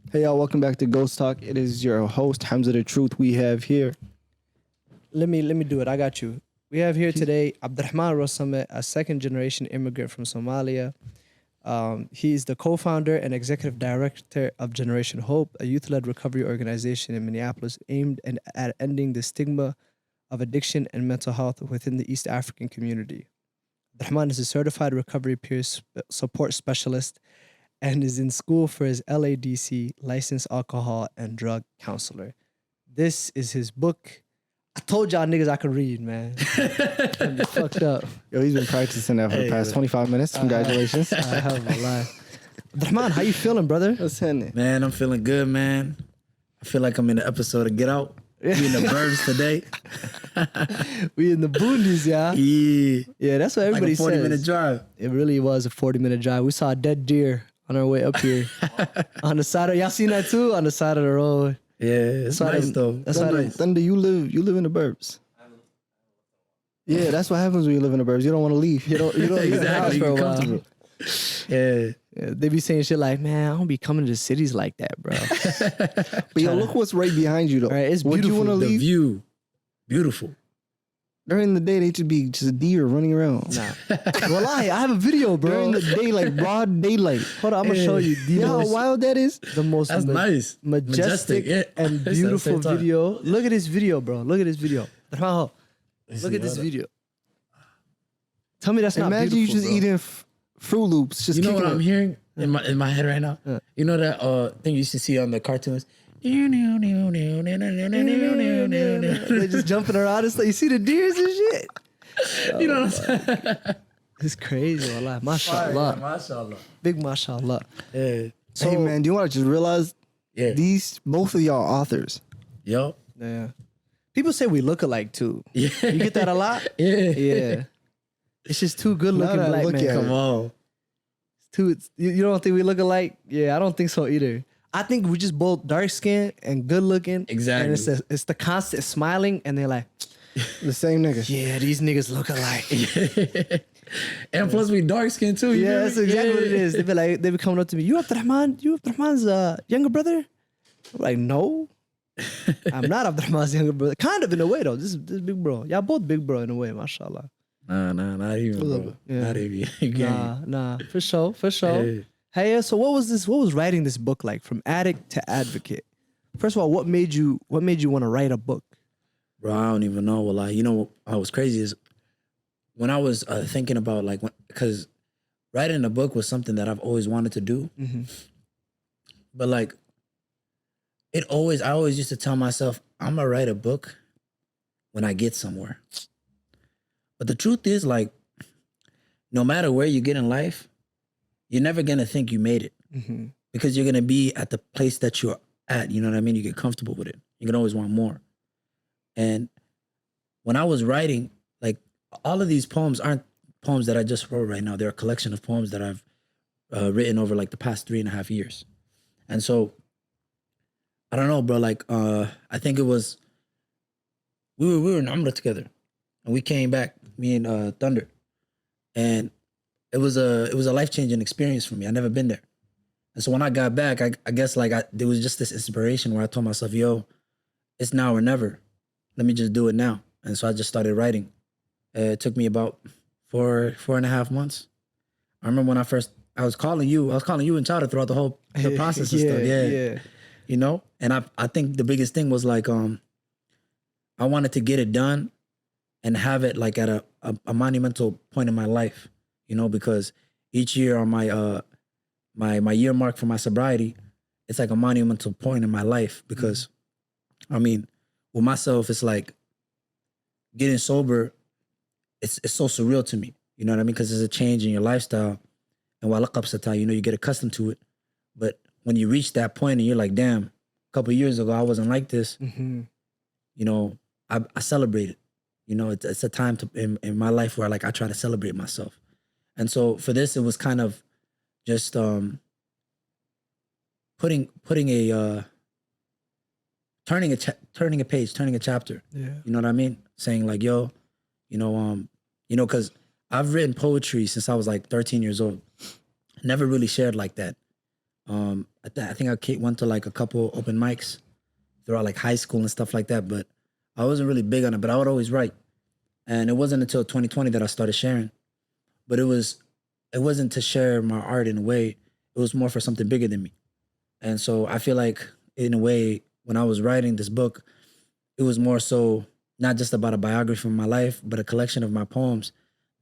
Hey y'all, welcome back to Ghost Talk. It is your host Hamza the Truth. We have here. Let me do it. I got you. We have here today Abdirahman Warsame, a second-generation immigrant from Somalia. He's the co-founder and executive director of Generation Hope, a youth-led recovery organization in Minneapolis aimed at ending the stigma of addiction and mental health within the East African community. Abdirahman is a certified recovery peer support specialist and is in school for his LADC, licensed alcohol and drug counselor. This is his book. I told y'all niggas I could read, man. I'm fucked up. Yo, he's been practicing that for the past 25 minutes. Congratulations. I have a lot. Abdirahman, how you feeling, brother? What's happening? Man, I'm feeling good, man. I feel like I'm in the episode of Get Out. We in the burbs today. We in the boonies, yeah. Yeah, that's what everybody like a 40-minute says. drive. It really was a 40-minute drive. We saw a dead deer on our way up here. On the side of, y'all seen that too? On the side of the road. Yeah, it's nice though. That's why nice. Thunder, you live in the burbs. Yeah, that's what happens when you live in the burbs. You don't want to leave. You don't leave the house Exactly. for a You're while. comfortable. Yeah. Yeah, they be saying shit like, man, I don't be coming to cities like that, bro. But yo, look what's right behind you though. Right, it's Would you beautiful. want to The leave? view, beautiful. During the day, they should be just a deer running around. Nah. Wallahi, I have a video, bro. During the day, like broad daylight. Hold on, I'm gonna show you You know how wild that is? the most That's nice. majestic yeah. and It's at the beautiful same time. video. Look at this video, bro. Look at this video. Look at this video. Tell me that's not Imagine beautiful, you just bro. eating Fruit Loops. Just You know what kicking I'm it. hearing in my head right now? You know that thing you used to see on the cartoons? They just jumping around and stuff. You see the deers and shit. You know what I'm saying? It's crazy, wallah. Mashallah. Mashallah. Big mashallah. Yeah. Hey man, do you want to just realize Yeah. both of y'all authors? Yo. Yeah. People say we look alike too. Yeah. You get that a lot? Yeah. Yeah. It's just two good looking Now that I black look men. at it. Come on. You don't think we look alike? Yeah, I don't think so either. I think we just both dark skinned and good looking. Exactly. And it's the constant smiling, and they're like, The same niggas. yeah, these niggas look alike. And plus we dark skinned too. You Yeah, feel that's me? exactly what it Yeah. is. They be coming up to me. You Abdirahman's younger brother? I'm like, no. I'm not Abdirahman's younger brother. Kind of in a way though. This big bro. Y'all both big bro in a way, mashallah. Nah, not even, bro. Yeah. Not even. You can't. Nah, for sure. Yeah. Hey, so what was writing this book like, from addict to advocate? First of all, what made you want to write a book? Bro, I don't even know. Well, you know what was crazy is when I was thinking about because writing a book was something that I've always wanted to do. Mm-hmm. But like, I always used to tell myself, I'm gonna write a book when I get somewhere. But the truth is, like, no matter where you get in life, you're never gonna think you made it Mm-hmm. because you're gonna be at the place that you're at. You know what I mean? You get comfortable with it. You can always want more. And when I was writing, like, all of these poems aren't poems that I just wrote right now. They're a collection of poems that I've written over like the past 3.5 years. And so, I don't know, bro. Like, I think it was, we were in Umrah together, and we came back, me and Thunder, and it was a life-changing experience for me. I'd never been there. And so when I got back, I guess there was just this inspiration where I told myself, yo, it's now or never. Let me just do it now. And so I just started writing. It took me about 4.5 months. I remember when I was calling you and Chowder throughout the process and stuff. Yeah. You know? And I think the biggest thing was like, I wanted to get it done and have it like at a monumental point in my life, you know, because each year on my my year mark for my sobriety, it's like a monumental point in my life because, I mean, with myself, it's like getting sober, it's so surreal to me. You know what I mean? Because it's a change in your lifestyle. And while you know, you get accustomed to it. But when you reach that point and you're like, damn, a couple of years ago, I wasn't like this. Mm-hmm. You know, I celebrate it. You know, it's a time in my life where like I try to celebrate myself. And so for this, it was kind of just turning a page, turning a chapter. Yeah. You know what I mean? Saying like, yo, because I've written poetry since I was like 13 years old. Never really shared like that. I think I went to like a couple open mics throughout like high school and stuff like that, but I wasn't really big on it, but I would always write. And it wasn't until 2020 that I started sharing. But it wasn't to share my art in a way. It was more for something bigger than me. And so I feel like in a way, when I was writing this book, it was more so not just about a biography of my life, but a collection of my poems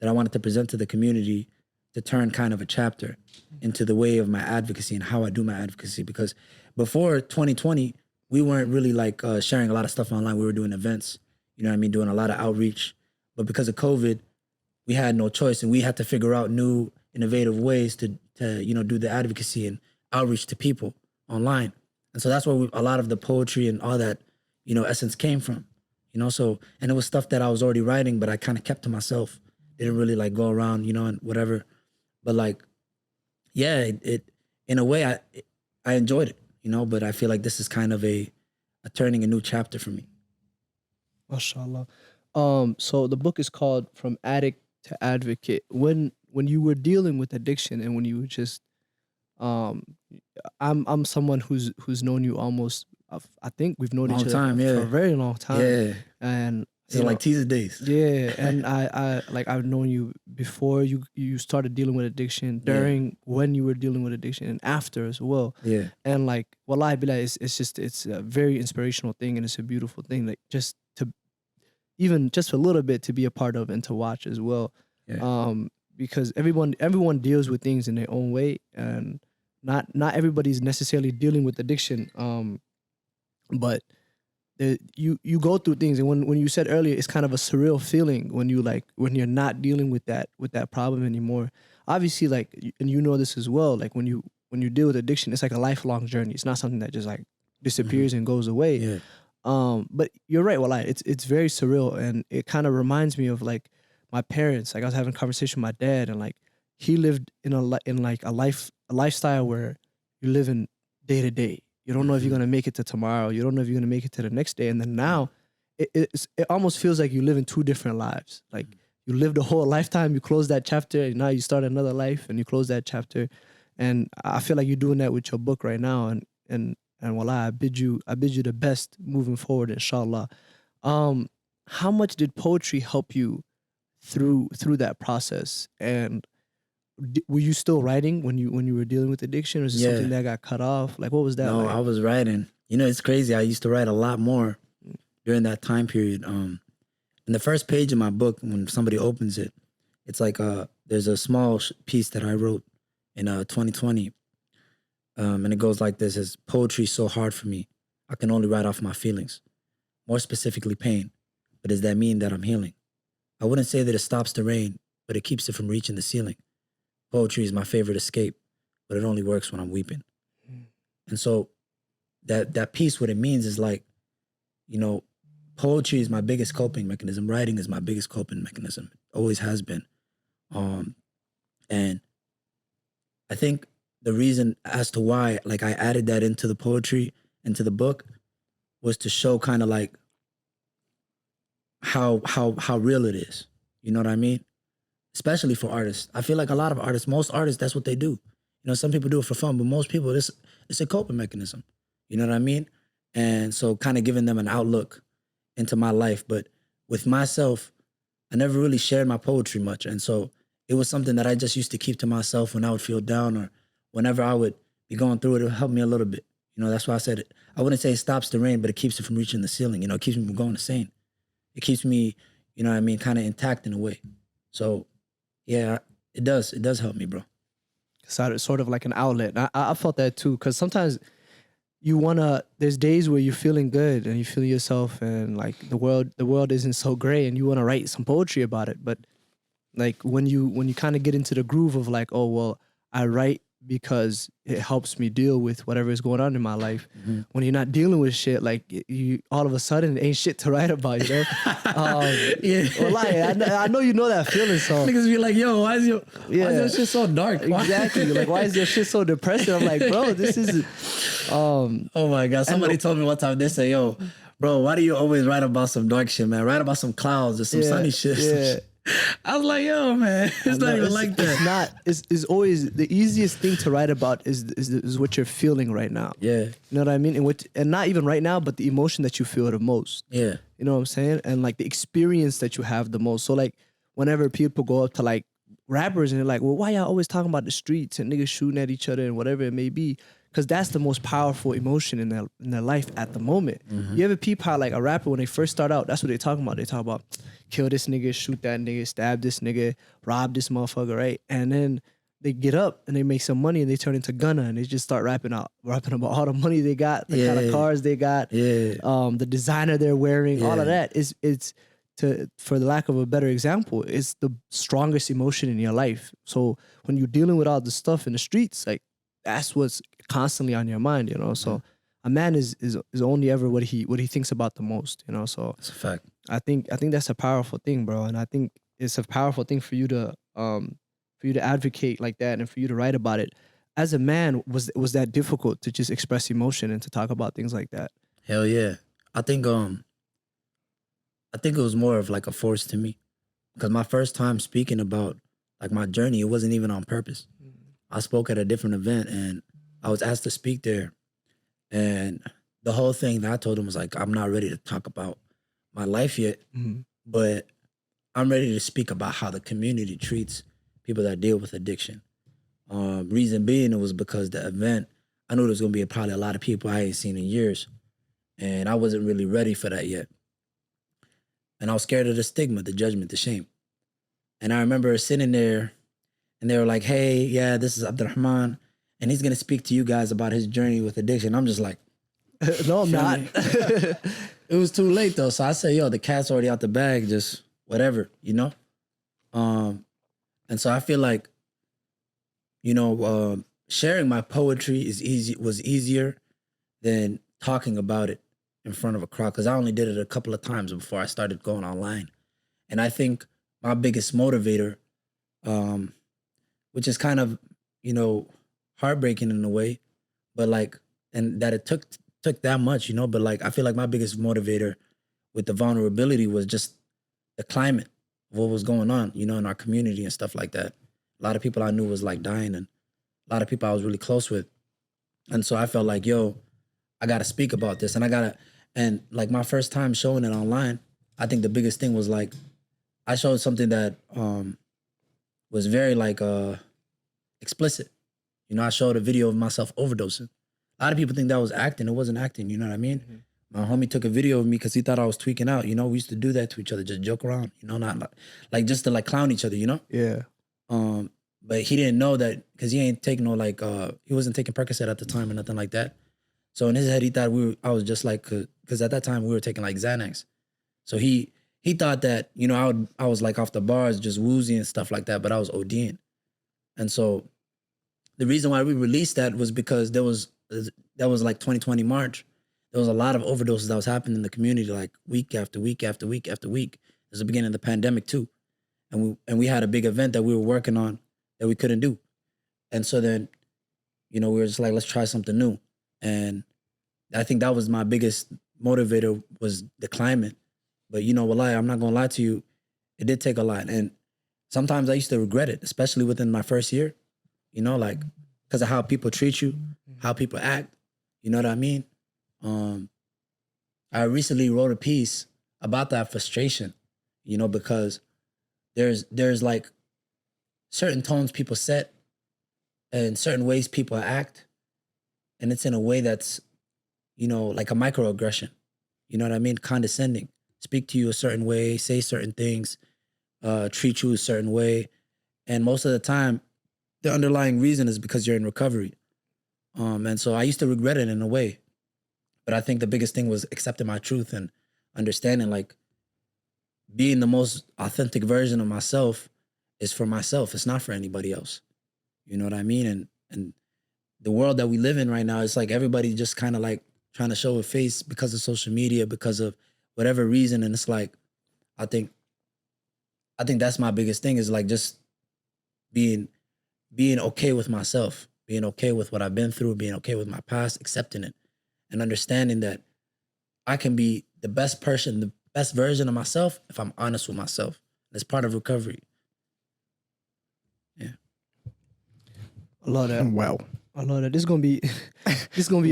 that I wanted to present to the community to turn kind of a chapter into the way of my advocacy and how I do my advocacy. Because before 2020, we weren't really like sharing a lot of stuff online. We were doing events, you know what I mean, doing a lot of outreach. But because of COVID, we had no choice, and we had to figure out new, innovative ways to do the advocacy and outreach to people online. And so that's where a lot of the poetry and all that, essence came from, So, and it was stuff that I was already writing, but I kind of kept to myself. Didn't really like go around, and whatever. But like, yeah, it in a way I enjoyed it, But I feel like this is kind of a turning a new chapter for me. MashaAllah. So the book is called From Addict to Advocate. When you were dealing with addiction and when you were just, I'm someone who's known you almost, I think we've known each other for a very long time. Yeah. And so like teaser days. Yeah. And I've known you before you started dealing with addiction, during when you were dealing with addiction, and after as well. Yeah. And like, wallahi billah, it's a very inspirational thing, and it's a beautiful thing. Like just to, even just a little bit, to be a part of and to watch as well. Yeah. Because everyone deals with things in their own way, and not everybody's necessarily dealing with addiction. But you go through things, and when you said earlier, it's kind of a surreal feeling when you're not dealing with that problem anymore. Obviously, like, and this as well, like when you deal with addiction, it's like a lifelong journey. It's not something that just like disappears and goes away. Yeah. But you're right, well, it's very surreal, and it kind of reminds me of like my parents. Like I was having a conversation with my dad, and like he lived in a lifestyle where you live in day to day. You don't know if you're gonna make it to tomorrow. You don't know if you're gonna make it to the next day. And then now, it almost feels like you live in two different lives. Like you lived a whole lifetime, you close that chapter, and now you start another life, and you close that chapter. And I feel like you're doing that with your book right now. And wallah, I bid you the best moving forward, inshallah. How much did poetry help you through that process? And were you still writing when you were dealing with addiction, or is it something that got cut off? Like, what was that? No, like? I was writing. It's crazy. I used to write a lot more during that time period. In the first page of my book, when somebody opens it, it's like there's a small piece that I wrote in 2020. And it goes like this: "As poetry is so hard for me, I can only write off my feelings, more specifically pain. But does that mean that I'm healing? I wouldn't say that it stops the rain, but it keeps it from reaching the ceiling. Poetry is my favorite escape, but it only works when I'm weeping." And so that piece, what it means is like, poetry is my biggest coping mechanism. Writing is my biggest coping mechanism. It always has been. And I think the reason as to why like I added that into the poetry, into the book, was to show kind of like how real it is. You know what I mean? Especially for artists. I feel like a lot of artists, most artists, that's what they do. Some people do it for fun, but most people, it's a coping mechanism. You know what I mean? And so kind of giving them an outlook into my life. But with myself, I never really shared my poetry much. And so it was something that I just used to keep to myself when I would feel down, or whenever I would be going through it. It would help me a little bit. That's why I said it. I wouldn't say it stops the rain, but it keeps it from reaching the ceiling. It keeps me from going insane. It keeps me, kind of intact in a way. So yeah, it does. It does help me, bro. It's sort of like an outlet. I felt that too, because sometimes there's days where you're feeling good and you feel yourself, and like the world isn't so gray, and you want to write some poetry about it. But like when you kind of get into the groove of like, oh, well, I write because it helps me deal with whatever is going on in my life. Mm-hmm. When you're not dealing with shit, like you all of a sudden it ain't shit to write about, Yeah. Well, I know you know that feeling. So niggas be like, yo, why is your shit so dark? Exactly. Like, why is your shit so depressing? I'm like, bro, this is oh my God. Somebody told me one time, they say, yo, bro, why do you always write about some dark shit, man? Write about some clouds or some sunny shit. Yeah. I was like, yo, man, it's not even like that. It's not. It's always the easiest thing to write about is what you're feeling right now. Yeah, You know what I mean? And not even right now, but the emotion that you feel the most. yeah, You know what I'm saying? And like the experience that you have the most. So like whenever people go up to like rappers and they're like, well, why y'all always talking about the streets and niggas shooting at each other and whatever it may be? Because that's the most powerful emotion in their life at the moment. You ever peep how like a rapper when they first start out, that's what they talking about. They talk about kill this nigga, shoot that nigga, stab this nigga, rob this motherfucker, right? And then they get up and they make some money and they turn into Gunna and they just start rapping about all the money they got, the kind of cars they got, the designer they're wearing, all of that. It's for the lack of a better example, it's the strongest emotion in your life. So when you're dealing with all the stuff in the streets, like that's what's constantly on your mind, you know. So a man is only ever what he thinks about the most, you know. So that's a fact. I think that's a powerful thing, bro. And I think it's a powerful thing for you to advocate like that and for you to write about it. As a man, was that difficult to just express emotion and to talk about things like that? Hell yeah. I think it was more of like a force to me. Because my first time speaking about like my journey, it wasn't even on purpose. I spoke at a different event and I was asked to speak there. And the whole thing that I told him was like, I'm not ready to talk about my life yet, but I'm ready to speak about how the community treats people that deal with addiction. Reason being, it was because the event, I knew there was going to be probably a lot of people I ain't seen in years. And I wasn't really ready for that yet. And I was scared of the stigma, the judgment, the shame. And I remember sitting there and they were like, hey, yeah, this is Abdirahman. And he's going to speak to you guys about his journey with addiction. I'm just like, no, I'm not. It was too late though. So I said, yo, the cat's already out the bag, just whatever, you know? And so I feel like, you know, sharing my poetry was easier than talking about it in front of a crowd. Cause I only did it a couple of times before I started going online. And I think my biggest motivator, which is kind of, you know, heartbreaking in a way, but like, and that it took that much, you know, but like, I feel like my biggest motivator with the vulnerability was just the climate of what was going on, you know, in our community and stuff like that. A lot of people I knew was like dying and a lot of people I was really close with. And so I felt like, yo, I got to speak about this and like my first time showing it online, I think the biggest thing was like, I showed something that was very like explicit. You know, I showed a video of myself overdosing. A lot of people think that was acting. It wasn't acting, you know what I mean? My homie took a video of me because he thought I was tweaking out. You know, we used to do that to each other, just joke around, you know, not like just to like clown each other, you know? Yeah. But he didn't know that because he ain't taking no like, he wasn't taking Percocet at the time or nothing like that. So in his head, he thought I was just like, because at that time we were taking like Xanax. So he thought that, you know, I was like off the bars, just woozy and stuff like that, but I was ODing. And so the reason why we released that was because that was like 2020 March. There was a lot of overdoses that was happening in the community, like week after week after week after week. It was the beginning of the pandemic too. And we had a big event that we were working on that we couldn't do. And so then, you know, we were just like, let's try something new. And I think that was my biggest motivator was the climate. But you know, wallahi, I'm not gonna lie to you, it did take a lot. And sometimes I used to regret it, especially within my first year, you know, like because of how people treat you, how people act, you know what I mean? I recently wrote a piece about that frustration, you know, because there's like certain tones people set and certain ways people act. And it's in a way that's, you know, like a microaggression, you know what I mean? Condescending, speak to you a certain way, say certain things, treat you a certain way. And most of the time, the underlying reason is because you're in recovery. And so I used to regret it in a way. But I think the biggest thing was accepting my truth and understanding like being the most authentic version of myself is for myself. It's not for anybody else. You know what I mean? And the world that we live in right now, it's like everybody just kind of like trying to show a face because of social media, because of whatever reason. And it's like, I think that's my biggest thing is like just being okay with myself, being okay with what I've been through, being okay with my past, accepting it, and understanding that I can be the best person, the best version of myself if I'm honest with myself. It's part of recovery. I love that. Wow. I love that. This is gonna be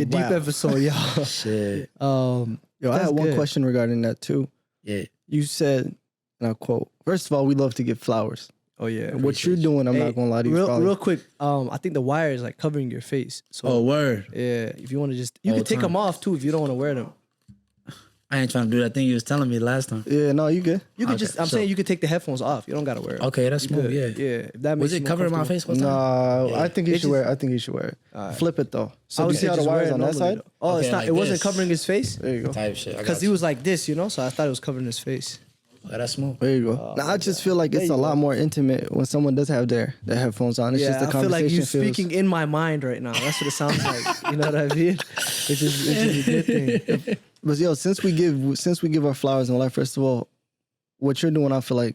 a deep Wow. episode, y'all. Shit. Yo, I That's had one good. question regarding that too. Yeah. You said, and I quote, first of all, we love to give flowers. Oh yeah. And what you're doing, I'm Hey, not gonna lie to you. is Real, probably- real quick. I think the wire is like covering your face. So Oh, word. yeah, if you want to just, you All can take time. them off too if you don't want to wear them. I ain't trying to do that thing you was telling me last time. Yeah, no, you good. You could Okay, just, I'm so- saying you could take the headphones off. You don't gotta wear them. Okay, that's smooth. Yeah. Yeah. If that makes Was you it more covering my comfortable. face? What time? Nah, Yeah. I think you It should just- wear it. I think you should wear it. Alright. Flip it though. I So do would you see say how the just wear wires it on that normally, side? though. Oh, Okay, it's not. like It wasn't this. covering his face There you go. Type shit. I because got he you. was like this, you know. So I thought it was covering his face. Okay, that's smooth. There you go. Now I just feel like There it's you a lot go. more intimate when someone does have their headphones on. It's Yeah, just the I feel like conversation you're speaking in my mind right now. That's what it sounds like. You know what I mean? It's just a good thing. But yo, since we give our flowers in life, first of all, what you're doing, I feel like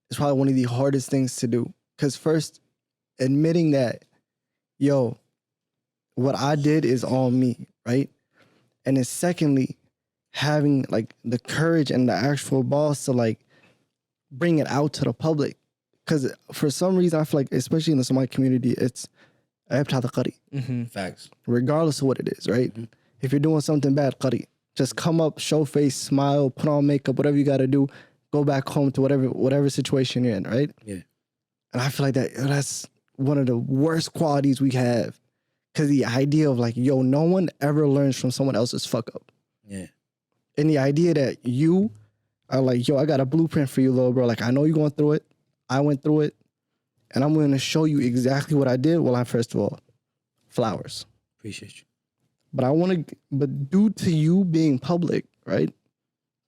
is probably one of the hardest things to do. Cause first, admitting that, yo, what I did is on me, right? And then secondly, having like the courage and the actual balls to like bring it out to the public. Cause for some reason, I feel like, especially in the Somali community, it's Facts. regardless of what it is, right? If you're doing something bad, qari, just come up, show face, smile, put on makeup, whatever you got to do, go back home to whatever situation you're in, right? Yeah. And I feel like that's one of the worst qualities we have, because the idea of like, yo, no one ever learns from someone else's fuck up, Yeah. and the idea that you are like, yo, I got a blueprint for you, little bro. Like, I know you're going through it, I went through it, and I'm going to show you exactly what I did. Well, I first of all, flowers. Appreciate you. But but due to you being public, right?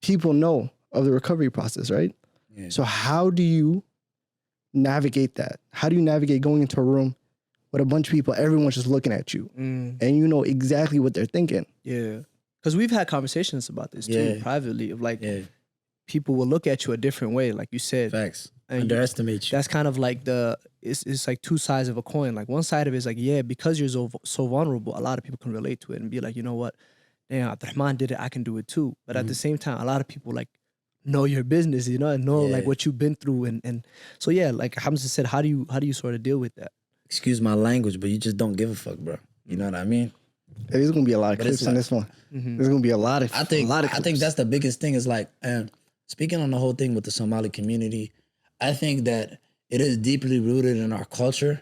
People know of the recovery process, right? Yeah. So how do you navigate that? How do you navigate going into a room with a bunch of people, everyone's just looking at you, and you know exactly what they're thinking? Yeah, because we've had conversations about this too, Yeah. privately. Of like, Yeah. people will look at you a different way, like you said. Facts. And Underestimate you. That's kind of like it's like two sides of a coin. Like one side of it is like, yeah, because you're so vulnerable, a lot of people can relate to it and be like, you know what, damn, Abdirahman did it, I can do it too. But at the same time, a lot of people like know your business, you know, and know like Yeah. what you've been through, and so yeah, like Hamza said, how do you sort of deal with that? Excuse my language, but you just don't give a fuck, bro. You know what I mean? Hey, there's gonna be a lot of But it's clips in like- this one. There's gonna be a lot of I think clips. that's the biggest thing is like, speaking on the whole thing with the Somali community, I think that it is deeply rooted in our culture,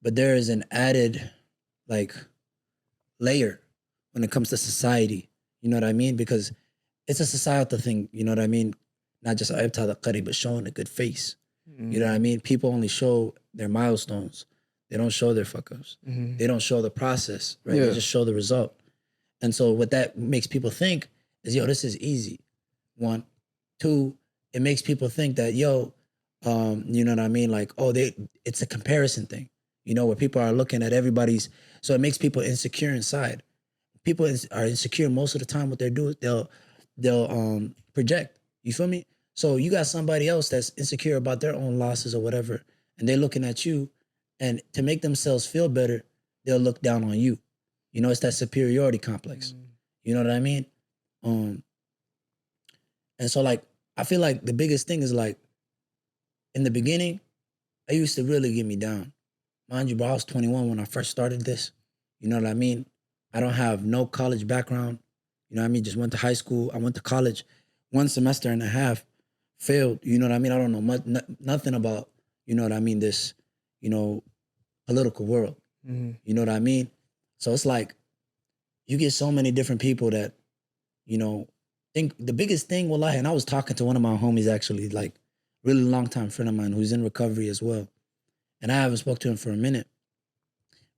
but there is an added like layer when it comes to society. You know what I mean? Because it's a societal thing. You know what I mean? Not just ibtal qari, but showing a good face. You know what I mean? People only show their milestones. They don't show their fuck ups. They don't show the process, right? Yeah. They just show the result. And so what that makes people think is, yo, this is easy. One. Two, it makes people think that, yo, you know what I mean? Like, oh, it's a comparison thing, you know, where people are looking at everybody's, so it makes people insecure inside. People are insecure most of the time. What they're doing, they'll project. You feel me? So you got somebody else that's insecure about their own losses or whatever, and they're looking at you, and to make themselves feel better, they'll look down on you. You know, it's that superiority complex. You know what I mean? And so like, I feel like the biggest thing is like, in the beginning, it used to really get me down. Mind you, bro, I was 21 when I first started this. You know what I mean? I don't have no college background. You know what I mean? Just went to high school. I went to college 1 semester and a half, failed. You know what I mean? I don't know nothing about, you know what I mean, this, you know, political world. You know what I mean? So it's like, you get so many different people that, you know, think the biggest thing, wallahi, and I was talking to one of my homies actually, like really long time friend of mine who's in recovery as well. And I haven't spoke to him for a minute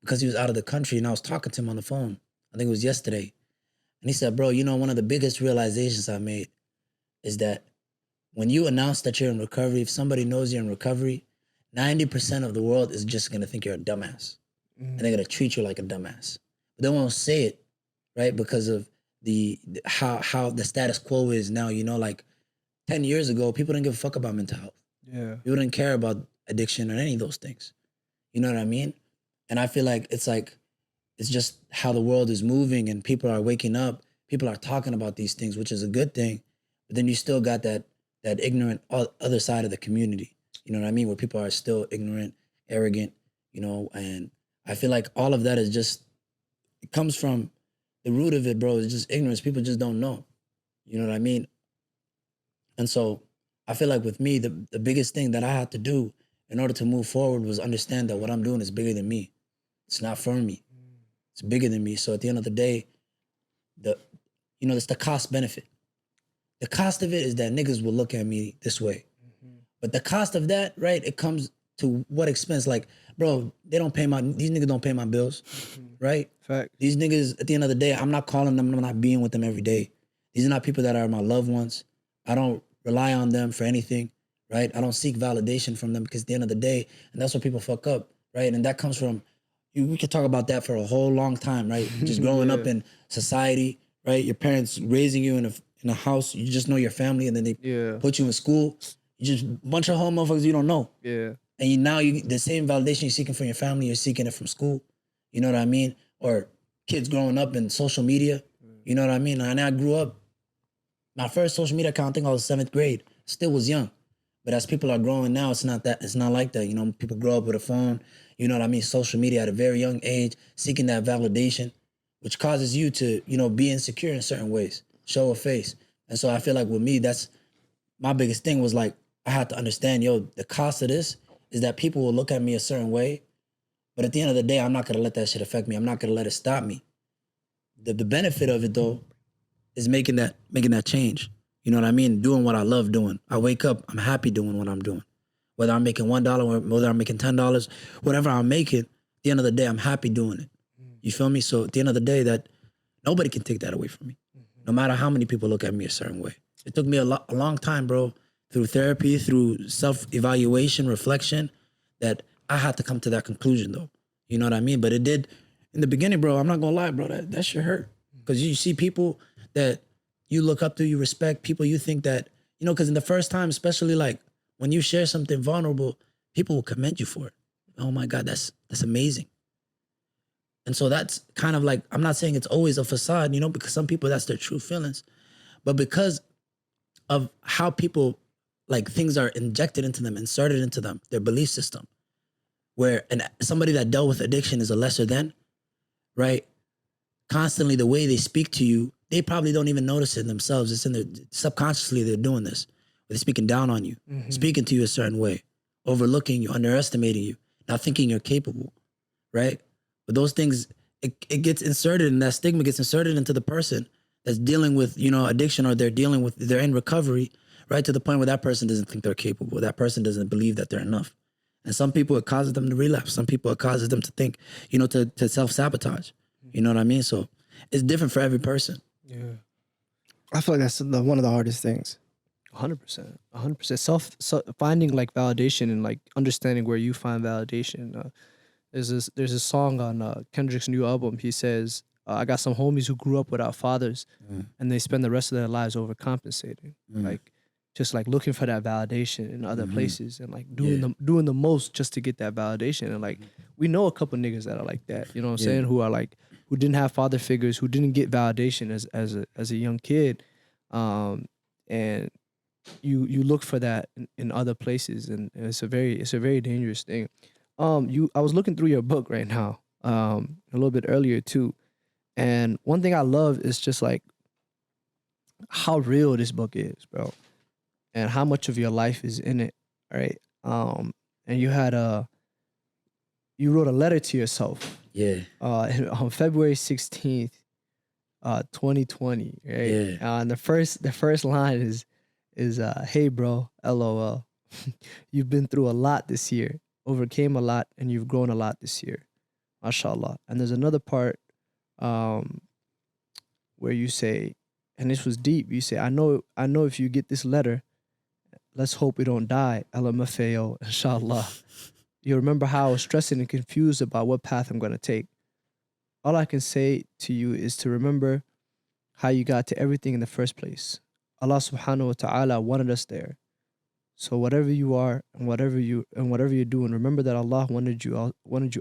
because he was out of the country, and I was talking to him on the phone. I think it was yesterday. And he said, bro, you know, one of the biggest realizations I made is that when you announce that you're in recovery, if somebody knows you're in recovery, 90% of the world is just gonna think you're a dumbass. And they're gonna treat you like a dumbass. But they won't say it, right? Because of how the status quo is now, you know, like 10 years ago, people didn't give a fuck about mental health. Yeah. People didn't care about addiction or any of those things. You know what I mean? And I feel like it's just how the world is moving, and people are waking up. People are talking about these things, which is a good thing. But then you still got that that ignorant other side of the community. You know what I mean? Where people are still ignorant, arrogant, you know, and I feel like all of that is just, it comes from the root of it, bro. It's just ignorance. People just don't know. You know what I mean? And so I feel like with me, the biggest thing that I had to do in order to move forward was understand that what I'm doing is bigger than me. It's not for me. It's bigger than me. So at the end of the day, it's the cost benefit. The cost of it is that niggas will look at me this way. But the cost of that, right, it comes to what expense? Like, bro, these niggas don't pay my bills, right? Fact. These niggas, at the end of the day, I'm not calling them, I'm not being with them every day. These are not people that are my loved ones. I don't rely on them for anything, right? I don't seek validation from them because at the end of the day, and that's what people fuck up, right? And that comes from, we could talk about that for a whole long time, right? Just growing up in society, right? Your parents raising you in a house, you just know your family, and then they put you in school. You just a bunch of home motherfuckers you don't know. Yeah. And the same validation you're seeking from your family, you're seeking it from school. You know what I mean? Or kids growing up in social media. You know what I mean? And I grew up, my first social media account, I think I was 7th grade. Still was young. But as people are growing now, it's not like that. You know, people grow up with a phone, you know what I mean? Social media at a very young age, seeking that validation, which causes you to, you know, be insecure in certain ways, show a face. And so I feel like with me, that's my biggest thing was like, I had to understand, the cost of this is that people will look at me a certain way. But at the end of the day, I'm not going to let that shit affect me. I'm not going to let it stop me. The benefit of it, though, is making that change. You know what I mean? Doing what I love doing. I wake up, I'm happy doing what I'm doing. Whether I'm making $1 or whether I'm making $10, whatever I'm making, at the end of the day, I'm happy doing it. You feel me? So at the end of the day, that nobody can take that away from me. No matter how many people look at me a certain way. It took me a long time, bro, through therapy, through self-evaluation, reflection, that I had to come to that conclusion, though. You know what I mean? But it did, in the beginning, bro, I'm not gonna lie, bro, that shit hurt. Because you see people that you look up to, you respect, people you think that, you know, because in the first time, especially like when you share something vulnerable, people will commend you for it. Oh my God, that's amazing. And so that's kind of like, I'm not saying it's always a facade, you know, because some people, that's their true feelings. But because of how people, like, things are injected into them, inserted into them, their belief system, where somebody that dealt with addiction is a lesser than, right? Constantly the way they speak to you, they probably don't even notice it themselves. It's in their, subconsciously they're doing this. They're speaking down on you, speaking to you a certain way, overlooking you, underestimating you, not thinking you're capable, right? But those things, it gets inserted, and that stigma gets inserted into the person that's dealing with, you know, addiction, or they're in recovery, right? To the point where that person doesn't think they're capable. That person doesn't believe that they're enough. And some people, it causes them to relapse. Some people, it causes them to think, you know, to self-sabotage. You know what I mean? So it's different for every person. Yeah. I feel like that's one of the hardest things. 100%. Finding like validation and like understanding where you find validation. There's a song on Kendrick's new album. He says, I got some homies who grew up without fathers, and they spend the rest of their lives overcompensating. Like, just like looking for that validation in other places, and like doing the most just to get that validation. And like, we know a couple niggas that are like that, you know what I'm saying? Who are like, who didn't have father figures, who didn't get validation as a young kid. And you look for that in other places, and it's a very dangerous thing. I was looking through your book right now, a little bit earlier too. And one thing I love is just like how real this book is, bro. And how much of your life is in it, right? And you wrote a letter to yourself. Yeah. On February 16th, 2020, right? Yeah. And the first line is hey bro, LOL. You've been through a lot this year, overcame a lot, and you've grown a lot this year. MashaAllah. And there's another part where you say, and this was deep, you say, I know if you get this letter, let's hope we don't die. LMFAO, inshallah. You remember how I was stressing and confused about what path I'm going to take. All I can say to you is to remember how you got to everything in the first place. Allah subhanahu wa ta'ala wanted us there. So whatever you are and whatever you're doing, remember that Allah wanted you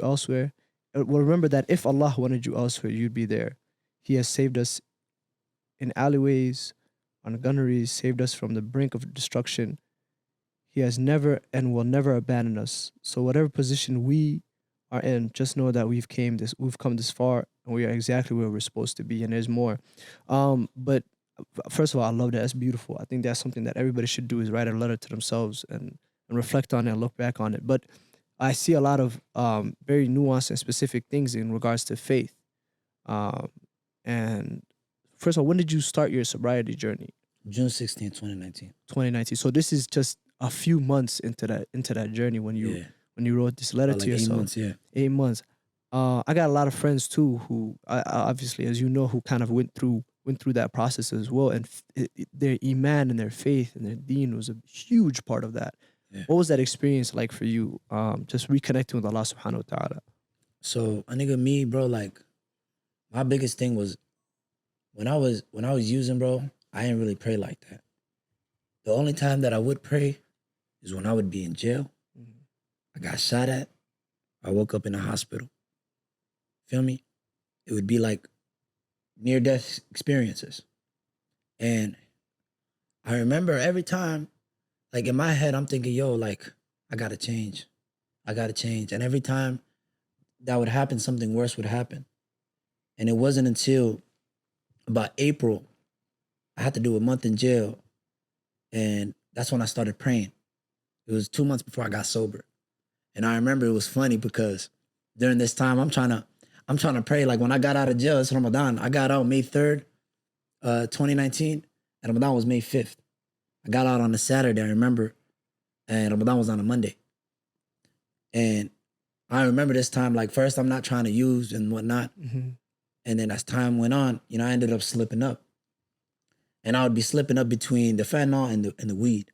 elsewhere. Well, remember that if Allah wanted you elsewhere, you'd be there. He has saved us in alleyways, on gunnery, saved us from the brink of destruction. He has never and will never abandon us. So whatever position we are in, just know that we've come this far, and we are exactly where we're supposed to be. And there's more. But first of all, I love that. That's beautiful. I think that's something that everybody should do, is write a letter to themselves and reflect on it and look back on it. But I see a lot of very nuanced and specific things in regards to faith. And first of all, when did you start your sobriety journey? June 16, 2019. 2019. So this is just a few months into that journey when you wrote this letter to yourself. 8 months, yeah. 8 months. I got a lot of friends too who, obviously, as you know, who kind of went through that process as well, and their iman and their faith and their deen was a huge part of that. Yeah. What was that experience like for you? Just reconnecting with Allah Subhanahu wa Taala. So, a nigga, me, bro, like my biggest thing was when I was using, bro, I didn't really pray like that. The only time that I would pray is when I would be in jail. I got shot at. I woke up in a hospital. Feel me? It would be like near-death experiences. And I remember every time, like in my head, I'm thinking, yo, like, I gotta change. I gotta change. And every time that would happen, something worse would happen. And it wasn't until about April, I had to do a month in jail. And that's when I started praying. It was 2 months before I got sober. And I remember it was funny because during this time, I'm trying to pray. Like when I got out of jail, it's Ramadan. I got out May 3rd, 2019, and Ramadan was May 5th. I got out on a Saturday, I remember, and Ramadan was on a Monday. And I remember this time, like first I'm not trying to use and whatnot. And then as time went on, you know, I ended up slipping up. And I would be slipping up between the fentanyl and the weed.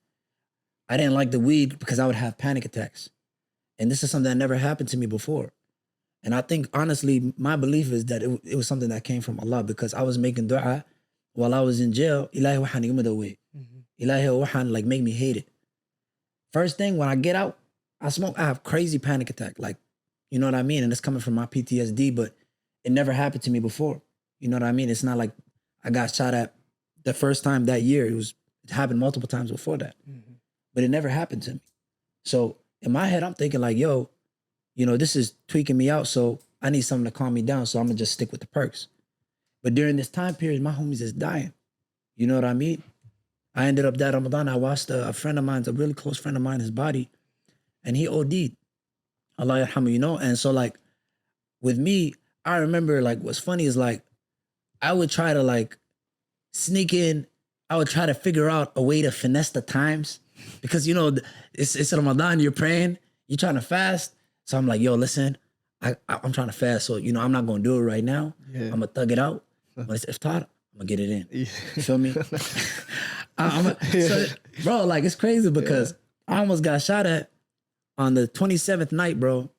I didn't like the weed because I would have panic attacks. And this is something that never happened to me before. And I think, honestly, my belief is that it was something that came from Allah, because I was making dua while I was in jail. Ilahi wahan yumadawi. Ilahi wahan, like, make me hate it. First thing, when I get out, I have crazy panic attack. Like, you know what I mean? And it's coming from my PTSD, but it never happened to me before. You know what I mean? It's not like I got shot at the first time that year. It happened multiple times before that. But it never happened to me. So in my head, I'm thinking like, yo, you know, this is tweaking me out, so I need something to calm me down, so I'm gonna just stick with the perks. But during this time period, my homies is dying. You know what I mean? I ended up that Ramadan, I watched a friend of mine, a really close friend of mine, his body, and he OD'd. Allah yarhamu, you know? And so like, with me, I remember like, what's funny is like, I would try to like sneak in, I would try to figure out a way to finesse the times, because you know, it's Ramadan, you're praying, you're trying to fast. So I'm like, yo, listen, I'm trying to fast. So, you know, I'm not going to do it right now. Yeah. I'm going to thug it out. When it's iftar, I'm going to get it in. Yeah. You feel me? So, bro, like, it's crazy because I almost got shot at on the 27th night, bro.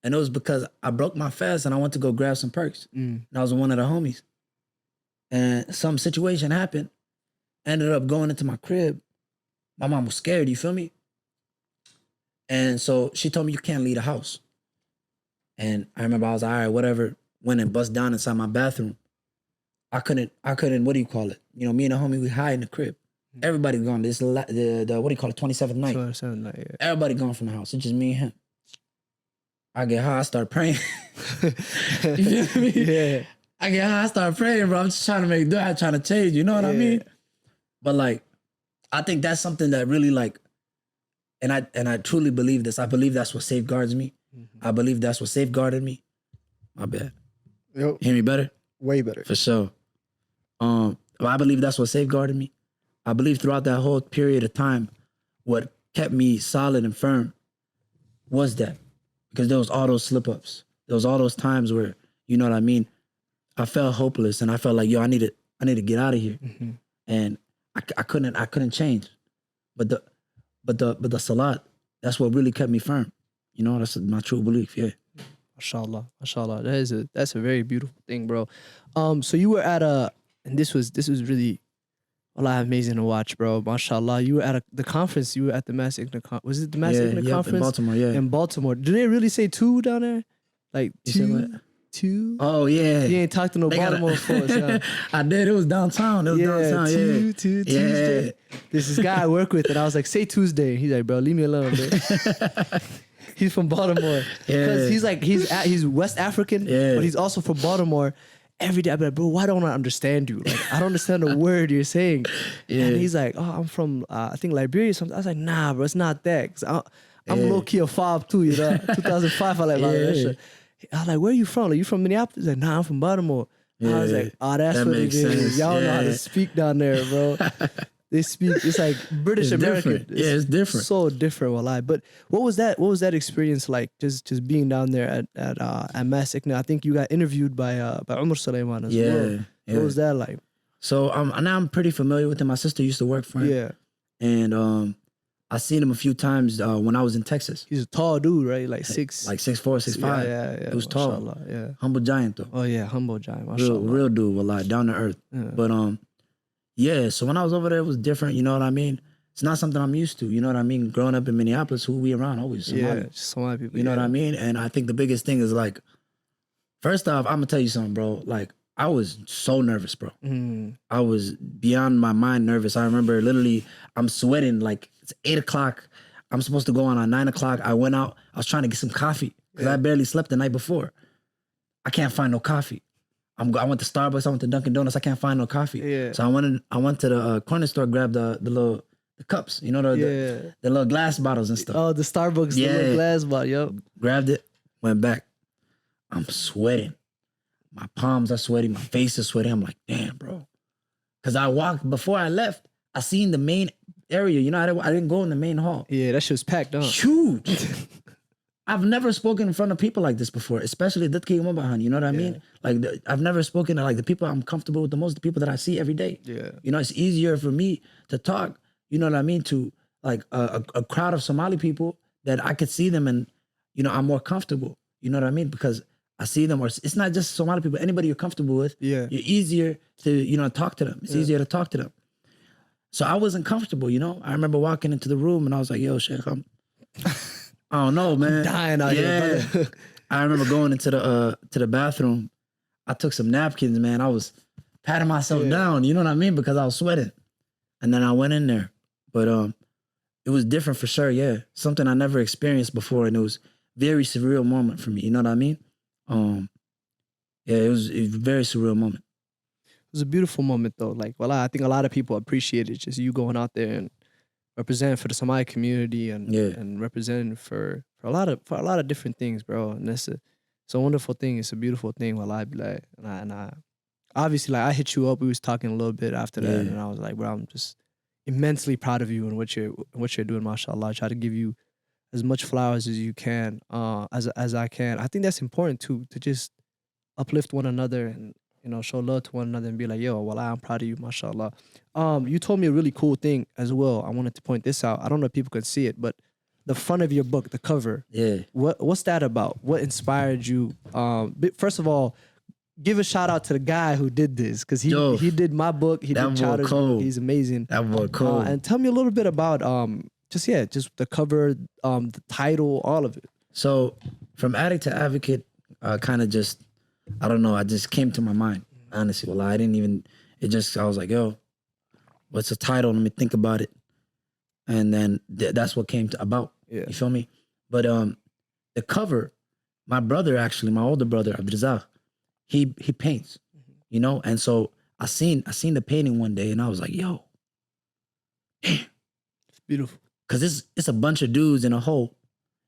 And it was because I broke my fast and I went to go grab some perks. And I was with one of the homies. And some situation happened. Ended up going into my crib. My mom was scared, you feel me? And so she told me, you can't leave the house. And I remember I was like, all right, whatever. Went and bust down inside my bathroom. I couldn't, what do you call it? You know, me and the homie, we hide in the crib. Everybody gone. This the what do you call it, 27th night? 27th night, yeah. Everybody gone from the house. It's just me and him. I get high, I start praying. You feel me? Yeah. I get high, I start praying, bro. I'm just trying to make dua, trying to change. You know what I mean? But like, I think that's something that really like, and I truly believe this. I believe that's what safeguards me. I believe that's what safeguarded me. My bad. Yo, hear me better? Way better. For sure. I believe that's what safeguarded me. I believe throughout that whole period of time, what kept me solid and firm was that. Because there was all those slip-ups. There was all those times where, you know what I mean? I felt hopeless and I felt like, yo, I need to get out of here. And I couldn't change. But the salat, that's what really kept me firm. You know, that's my true belief, yeah. Mashallah, mashallah. That's a very beautiful thing, bro. So you were at and this was really amazing to watch, bro. Mashallah. You were at the conference. You were at the Mass ICNA was it the Mass ICNA conference? In Baltimore, yeah. In Baltimore. Do they really say two down there? Like two? two. Oh yeah. You ain't talked to no They gotta- Baltimore folks. Yeah. I did. It was downtown. It was downtown. two Yeah. Tuesday. There's this guy I work with, and I was like, say Tuesday. He's like, bro, leave me alone, bro. He's from Baltimore. Because he's like, he's West African, but he's also from Baltimore. Every day I'd be like, bro, why don't I understand you? Like, I don't understand the word you're saying. And he's like, oh, I'm from, I think Liberia or something. I was like, nah, bro, it's not that. 'Cause I'm low-key a 5'2", you know? 2005, I like that shit. I was like, where are you from? Like, you from Minneapolis? He's like, nah, I'm from Baltimore. I was like, oh, that's That what it makes is. sense. Y'all know how to speak down there, bro. They speak, it's like British It's American. different. Yeah, it's different. So different, wallah. But what was that experience like? Just being down there at MAS ICNA? I think you got interviewed by Umar Sulaiman as well. What was that like? So now I'm pretty familiar with him. My sister used to work for him. Yeah. And I seen him a few times when I was in Texas. He's a tall dude, right? Like 6'4", 6'5". Yeah. He was tall. Mashallah, yeah. Humble giant though. Oh yeah, humble giant. Mashallah. Real dude, wallah, down to earth. Yeah. But yeah, so when I was over there, it was different, you know what I mean? It's not something I'm used to, you know what I mean? Growing up in Minneapolis, who we around always Somali. Yeah, just Somali people. You know what I mean? And I think the biggest thing is like, first off, I'm gonna tell you something, bro. Like, I was so nervous, bro. I was beyond my mind nervous. I remember literally, I'm sweating, like it's 8 o'clock. I'm supposed to go on at 9 o'clock. I went out, I was trying to get some coffee because I barely slept the night before. I can't find no coffee. I went to Starbucks, I went to Dunkin' Donuts, I can't find no coffee. Yeah. So I went to the corner store, grabbed the cups, you know, the little glass bottles and stuff. Oh, the Starbucks, the little glass bottle, yep. Grabbed it, went back. I'm sweating. My palms are sweaty, my face is sweaty. I'm like, damn, bro. Because before I left, I seen the main area. You know, I didn't go in the main hall. Yeah, that shit was packed, huh? Huge. I've never spoken in front of people like this before, especially Dadki Umabahan, you know what I mean? Like, I've never spoken to like the people I'm comfortable with the most, the people that I see every day. Yeah. You know, it's easier for me to talk, you know what I mean, to like a crowd of Somali people that I could see them and, you know, I'm more comfortable. You know what I mean? Because I see them, or it's not just Somali people, anybody you're comfortable with, you're easier to, you know, talk to them. It's easier to talk to them. So I wasn't comfortable, you know? I remember walking into the room and I was like, yo, Sheikh, I don't know, man. I'm dying out here, brother. I remember going into the bathroom. I took some napkins, man. I was patting myself down, you know what I mean? Because I was sweating. And then I went in there. But it was different for sure, yeah. Something I never experienced before, and it was a very surreal moment for me, you know what I mean? Yeah, it was a very surreal moment. It was a beautiful moment though. Like, well, I think a lot of people appreciate it, just you going out there and representing for the Somali community and representing for a lot of different things, bro. And it's a wonderful thing. It's a beautiful thing. Well, I be like, and I obviously, like, I hit you up. We was talking a little bit after that, and I was like, bro, I'm just immensely proud of you and what you're doing, mashallah. I try to give you as much flowers as you can, as I can. I think that's important too, to just uplift one another and, you know, show love to one another and be like, yo, well, I'm proud of you, mashallah. You told me a really cool thing as well. I wanted to point this out. I don't know if people can see it, but the front of your book, the cover. Yeah. What's that about? What inspired you? First of all, give a shout out to the guy who did this, because he did my book. He did Chowder's book. He's amazing. That boy cool. And tell me a little bit about just the cover, the title, all of it. So from addict to advocate, kind of just, I don't know, I just came to my mind, honestly. Well, I was like, yo, what's the title? Let me think about it. And then that's what came about. Yeah. You feel me? But the cover, my brother, actually, my older brother, Abdirahman, he paints, you know? And so I seen the painting one day and I was like, yo, damn. It's beautiful. Cause it's a bunch of dudes in a hole,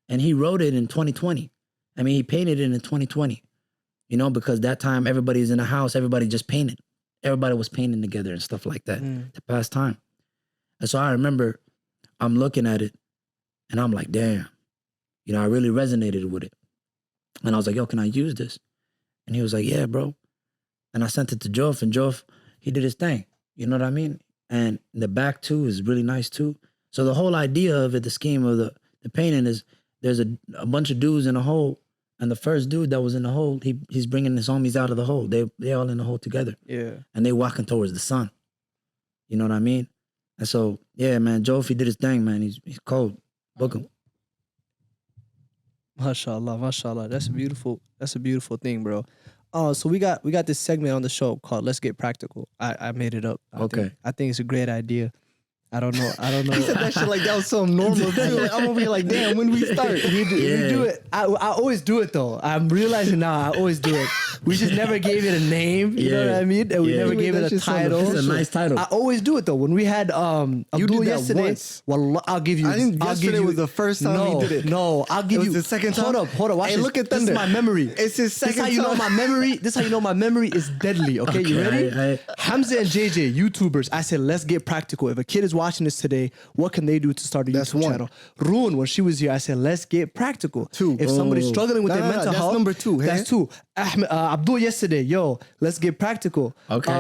and he wrote it in 2020. I mean, he painted it in 2020, you know, because that time everybody's in a house, everybody just painted. Everybody was painting together and stuff like that to pass time. And so I remember I'm looking at it and I'm like, damn, you know, I really resonated with it. And I was like, yo, can I use this? And he was like, yeah, bro. And I sent it to Jof, and Jof, he did his thing. You know what I mean? And the back too is really nice too. So the whole idea of it, the scheme of the painting is there's a bunch of dudes in a hole, and the first dude that was in the hole, he's bringing his homies out of the hole. They all in the hole together. Yeah. And they walking towards the sun. You know what I mean? And so, yeah, man, Jof, he did his thing, man. He's cold. Book him. Mashallah, mashallah. That's a beautiful thing, bro. So we got this segment on the show called "Let's Get Practical." I made it up. I think it's a great idea. I don't know. He said that shit like that was so normal too. Like, I'm over here like, damn, when we start? We do it. I always do it though. I'm realizing now I always do it. We just never gave it a name. You know what I mean? And we never gave it a title. It's a nice title. I always do it though. When we had Abdul yesterday, once. well, I'll give you. I think yesterday was the first time he did it. No, I'll give you the second time. Hold up. Watch Hey, this. look at This is Thunder. my memory. It's his second This how you know time. my memory. This how you know my memory is deadly. Okay, you ready? Hamza and JJ, YouTubers. I said, let's get practical. If a kid is watching this today, what can they do to start a That's YouTube one. channel? Ruin, when she was here, I said, let's get practical. Two. If somebody's struggling with No, their no, no, mental that's health, number two, That's hey? two. Abdul yesterday, yo, let's get practical. Okay.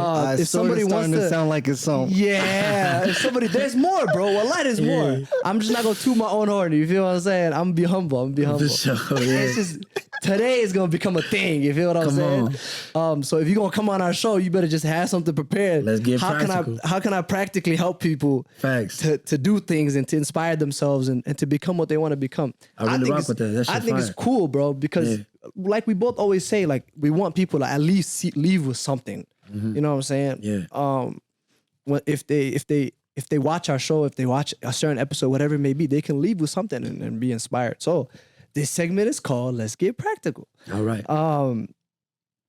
If somebody wants starting to to sound like a song. yeah, if somebody, there's more, bro. Wallahi, there's more. I'm just not gonna toot my own horn. You feel what I'm saying? I'm gonna be humble. For sure, yeah. It's just today is gonna become a thing. You feel what I'm saying? So if you're gonna come on our show, you better just have something prepared. Let's get how practical. How can I practically help people Facts. to do things and to inspire themselves and to become what they want to become? I really think rock it's- with that. That I shit think it's fire. cool, bro, because like we both always say, like we want people to at least leave with something. You know what I'm saying? Yeah. If they watch our show, if they watch a certain episode, whatever it may be, they can leave with something and be inspired. So this segment is called "Let's Get Practical." All right.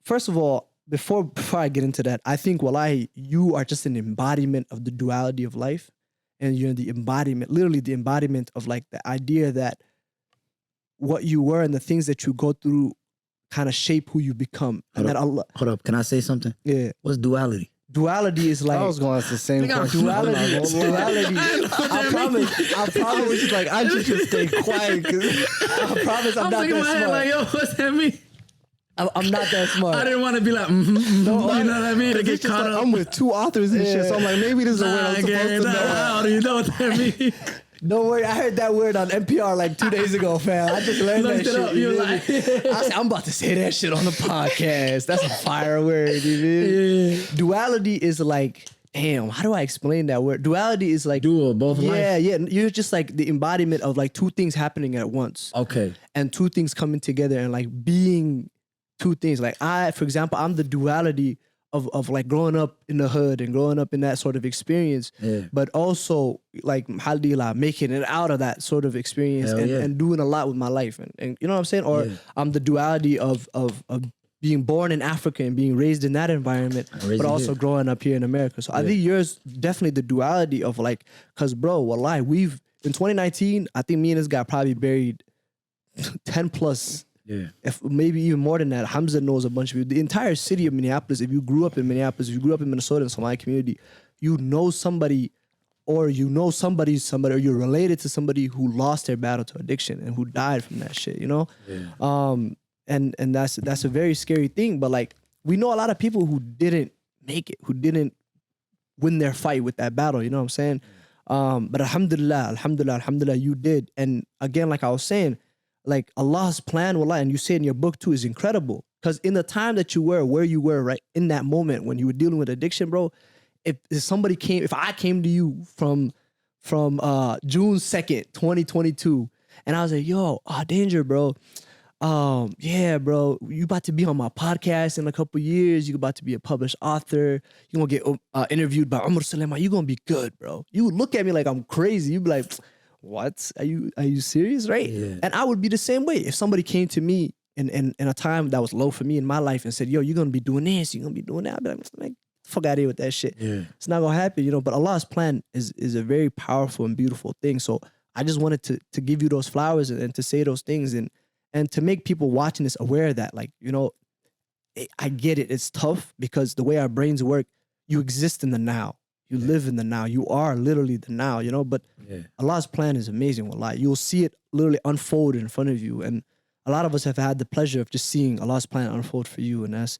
First of all, before I get into that, I think wallahi, you are just an embodiment of the duality of life, and you're the embodiment, literally the embodiment of like the idea that what you were and the things that you go through kind of shape who you become. And that Allah, Hold up. Can I say something? yeah, What's duality? duality is like I was going to ask the same question. duality. I promise. I was just like, I just stay quiet because I promise I'm not that smart. like, yo, what's that mean? I'm not that smart. I didn't want to be like, you know what I mean? To it's get just caught like, up. I'm with two authors and shit, so I'm like, maybe this is a word I'm supposed to know. How do you know what that means? Don't worry, I heard that word on NPR like 2 days ago, fam. I just learned that Looked it shit. up, You you feel like- me? I said, I'm about to say that shit on the podcast. That's a fire word, you feel me? Duality is like, damn, how do I explain that word? Duality is like, Dual, both life. yeah, you're just like the embodiment of like two things happening at once. Okay. And two things coming together and like being two things. Like for example, I'm the duality of like growing up in the hood and growing up in that sort of experience, but also like alhamdulillah, making it out of that sort of experience and doing a lot with my life. And you know what I'm saying? Or I'm the duality of being born in Africa and being raised in that environment, but also growing up here in America. So I think yours definitely the duality of like, cause bro, wallahi, we've in 2019, I think me and this guy probably buried 10 plus. Yeah. If maybe even more than that. Hamza knows a bunch of people. The entire city of Minneapolis, if you grew up in Minneapolis, if you grew up in Minnesota, in Somali community, you know somebody or you know somebody, or you're related to somebody who lost their battle to addiction and who died from that shit, you know? Yeah. And that's a very scary thing. But like, we know a lot of people who didn't make it, who didn't win their fight with that battle, you know what I'm saying? But alhamdulillah, you did. And again, like I was saying, like Allah's plan, wallah, and you say in your book too, is incredible. Because in the time that you were, where you were, right, in that moment when you were dealing with addiction, bro, if I came to you from June 2nd, 2022, and I was like, yo, danger, bro. Yeah, bro, you about to be on my podcast in a couple years. You about to be a published author. You're gonna get interviewed by Umar Salema. You're gonna be good, bro. You would look at me like I'm crazy. You'd be like, what? Are you serious, right? Yeah. And I would be the same way. If somebody came to me in a time that was low for me in my life and said, yo, you're gonna be doing this, you're gonna be doing that, I'd be like, fuck out of here with that shit. Yeah. It's not gonna happen, you know. But Allah's plan is a very powerful and beautiful thing. So I just wanted to give you those flowers and to say those things and to make people watching this aware that, like, you know, I get it. It's tough because the way our brains work, you exist in the now. You live in the now. You are literally the now, you know. But Allah's plan is amazing. Wallah. You'll see it literally unfold in front of you. And a lot of us have had the pleasure of just seeing Allah's plan unfold for you. And that's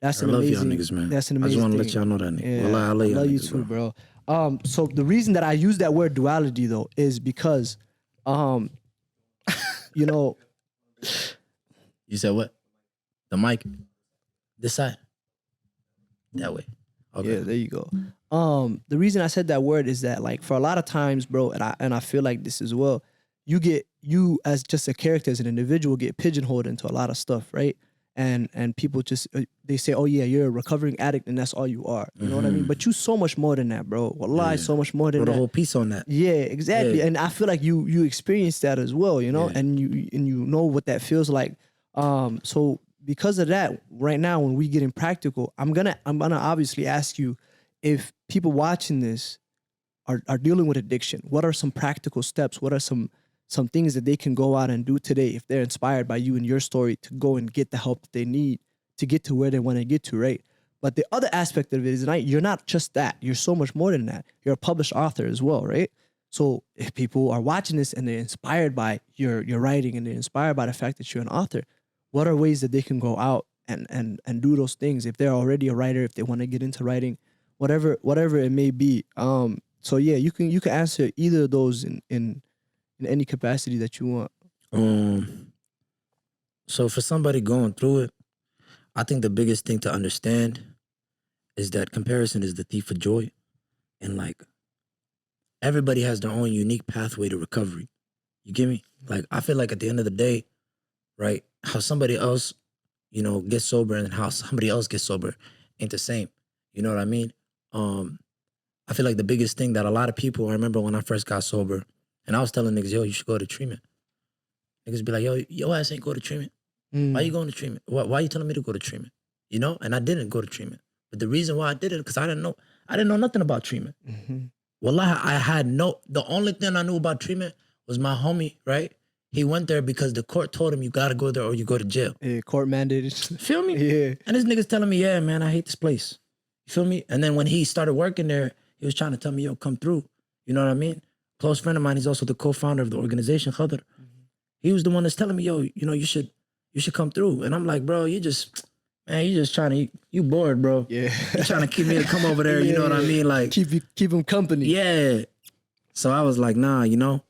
I an love amazing, y'all niggas, man. that's an I amazing just want to thing. let y'all know that, nigga. Yeah, Wallah, I love y'all you niggas, too, bro. So the reason that I use that word duality though is because, you know. You said what? The mic? This side? That way. Okay. Yeah, there you go. The reason I said that word is that, like, for a lot of times, bro, and I feel like this as well, you as just a character, as an individual, get pigeonholed into a lot of stuff, right? And people just they say, oh yeah, you're a recovering addict and that's all you are. You know what I mean? But you so much more than that, bro. Wallahi, so much more than Wrote that. a whole piece on that. Yeah, exactly. Yeah. And I feel like you experienced that as well, you know, Yeah. and you know what that feels like. So because of that, right now when we get in practical, I'm gonna obviously ask you if people watching this are dealing with addiction. What are some practical steps? What are some things that they can go out and do today if they're inspired by you and your story to go and get the help that they need to get to where they want to get to, right? But the other aspect of it is you're not just that. You're so much more than that. You're a published author as well, right? So if people are watching this and they're inspired by your writing and they're inspired by the fact that you're an author, what are ways that they can go out and do those things if they're already a writer, if they want to get into writing, whatever it may be. So yeah, you can answer either of those in any capacity that you want. So for somebody going through it, I think the biggest thing to understand is that comparison is the thief of joy. And like, everybody has their own unique pathway to recovery. You get me? Like, I feel like at the end of the day, right, how somebody else, you know, gets sober and how somebody else gets sober ain't the same. You know what I mean? I feel like the biggest thing that a lot of people, I remember when I first got sober, and I was telling niggas, yo, you should go to treatment. Niggas be like, yo, your ass ain't go to treatment. Why you going to treatment? Why you telling me to go to treatment? You know? And I didn't go to treatment. But the reason why I didn't, because I didn't know nothing about treatment. Wallahi, the only thing I knew about treatment was my homie, right? He went there because the court told him you gotta go there or you go to jail. Yeah, court mandated. Feel me? Yeah. And this nigga's telling me, yeah, man, I hate this place. You feel me? And then when he started working there, he was trying to tell me, yo, come through. You know what I mean? Close friend of mine, he's also the co-founder of the organization, Khadr. He was the one that's telling me, yo, you know, you should come through. And I'm like, bro, you just trying to, you bored, bro. Yeah. You trying to keep me to come over there, you know what I mean? Like, keep him company. yeah. So I was like, nah, you know?